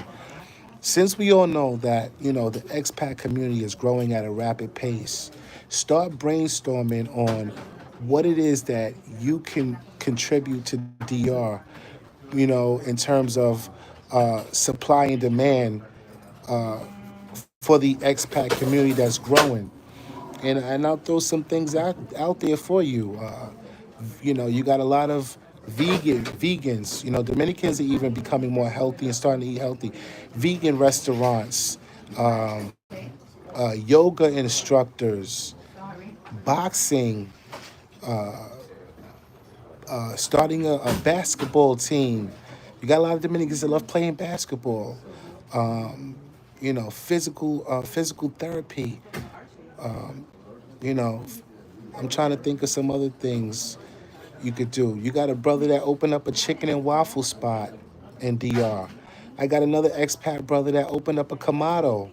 Since we all know that, the expat community is growing at a rapid pace, start brainstorming on what it is that you can contribute to DR, in terms of supply and demand for the expat community that's growing. And I'll throw some things out there for you. You got a lot of vegans. Dominicans are even becoming more healthy and starting to eat healthy. Vegan restaurants, yoga instructors, boxing, starting a basketball team. You got a lot of Dominicans that love playing basketball. Physical therapy. You know, I'm trying to think of some other things you could do. You got a brother that opened up a chicken and waffle spot in DR. I got another expat brother that opened up a Kamado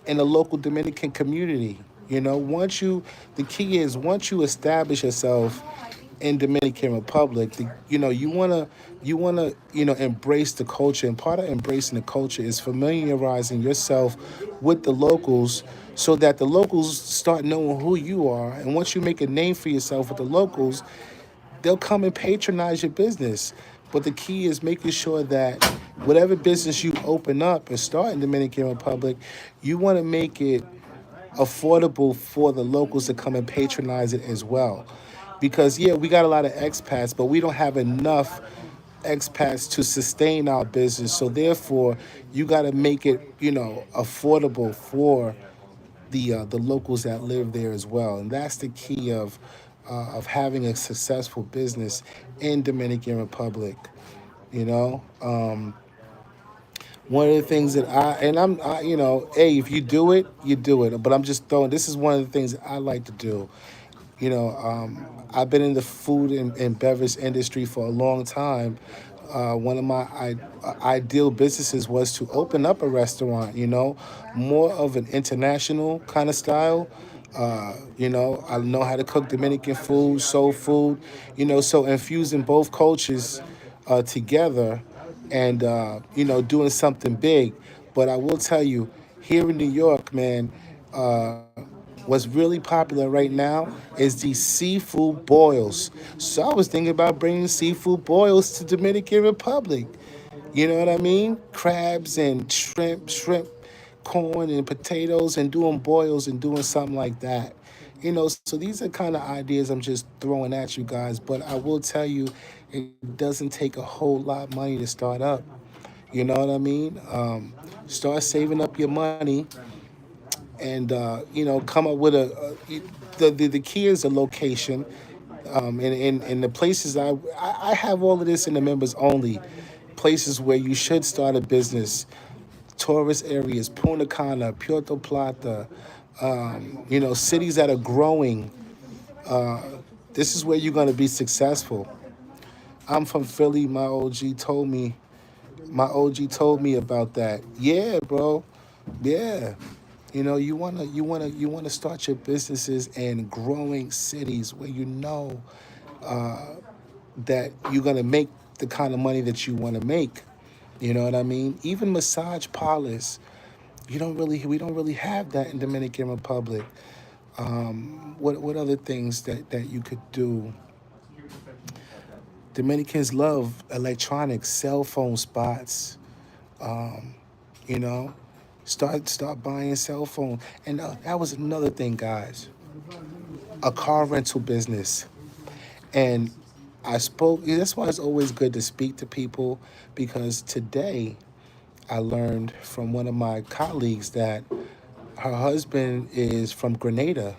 in the local Dominican community. The key is once you establish yourself in Dominican Republic, you wanna embrace the culture, and part of embracing the culture is familiarizing yourself with the locals, so that the locals start knowing who you are. And once you make a name for yourself with the locals, they'll come and patronize your business. But the key is making sure that whatever business you open up and start in Dominican Republic, you want to make it affordable for the locals to come and patronize it as well. Because, yeah, we got a lot of expats, but we don't have enough expats to sustain our business. So therefore, you got to make it, affordable for the locals that live there as well. And that's the key of having a successful business in Dominican Republic. You know, one of the things that hey, if you do it, you do it. But I'm just throwing. This is one of the things that I like to do. I've been in the food and beverage industry for a long time. One of my ideal businesses was to open up a restaurant, more of an international kind of style. I know how to cook Dominican food, soul food, so infusing both cultures together and, doing something big. But I will tell you, here in New York, man, What's really popular right now is these seafood boils. So I was thinking about bringing seafood boils to Dominican Republic. You know what I mean? Crabs and shrimp, corn and potatoes, and doing boils and doing something like that. So these are kind of ideas I'm just throwing at you guys. But I will tell you, it doesn't take a whole lot of money to start up. You know what I mean? Start saving up your money and come up with the key is the location, and the places I have all of this in the members only places where you should start a business: tourist areas, Punta Cana, Puerto Plata, cities that are growing. This is where you're going to be successful. I'm from Philly. My OG told me about that. Yeah, bro. Yeah. You wanna start your businesses in growing cities where you know that you're gonna make the kind of money that you want to make. You know what I mean? Even massage parlors. We don't really have that in Dominican Republic. What other things that you could do? Dominicans love electronics, cell phone spots. You know, start buying cell phone, and that was another thing, guys. A car rental business, and I spoke. That's why it's always good to speak to people, because today I learned from one of my colleagues that her husband is from Grenada,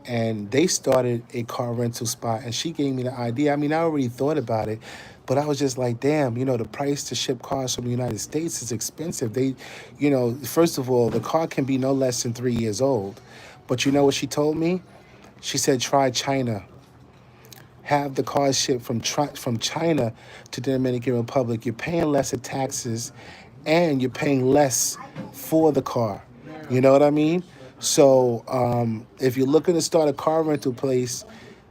and they started a car rental spot, and she gave me the idea. I mean, I already thought about it, but I was just like, damn, the price to ship cars from the United States is expensive. First of all, the car can be no less than 3 years old. But you know what she told me? She said, try China. Have the cars shipped from China to the Dominican Republic. You're paying less in taxes, and you're paying less for the car. You know what I mean? So if you're looking to start a car rental place,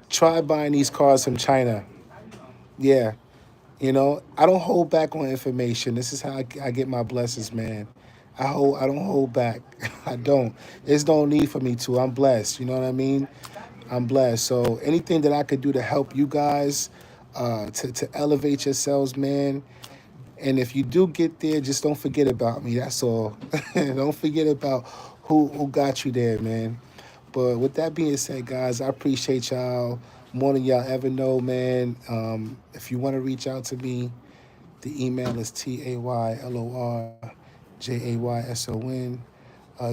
try buying these cars from China. Yeah. I don't hold back on information. This is how I get my blessings, man. I don't hold back. I don't. There's no need for me to. I'm blessed. You know what I mean? I'm blessed. So anything that I could do to help you guys, to elevate yourselves, man. And if you do get there, just don't forget about me. That's all. Don't forget about who got you there, man. But with that being said, guys, I appreciate y'all more than y'all ever know, man. If you want to reach out to me, the email is taylorjayson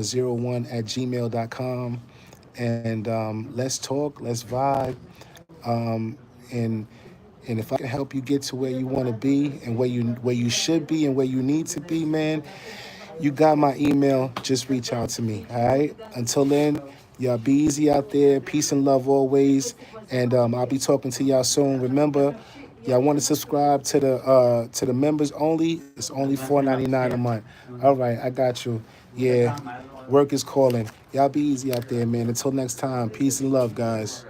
01 and let's talk, let's vibe, and if I can help you get to where you want to be and where you should be and where you need to be, man, you got my email. Just reach out to me. All right. Until then, y'all be easy out there. Peace and love always. And I'll be talking to y'all soon. Remember, y'all want to subscribe to the members only. It's only $4.99 a month. All right, I got you. Yeah, work is calling. Y'all be easy out there, man. Until next time, peace and love, guys.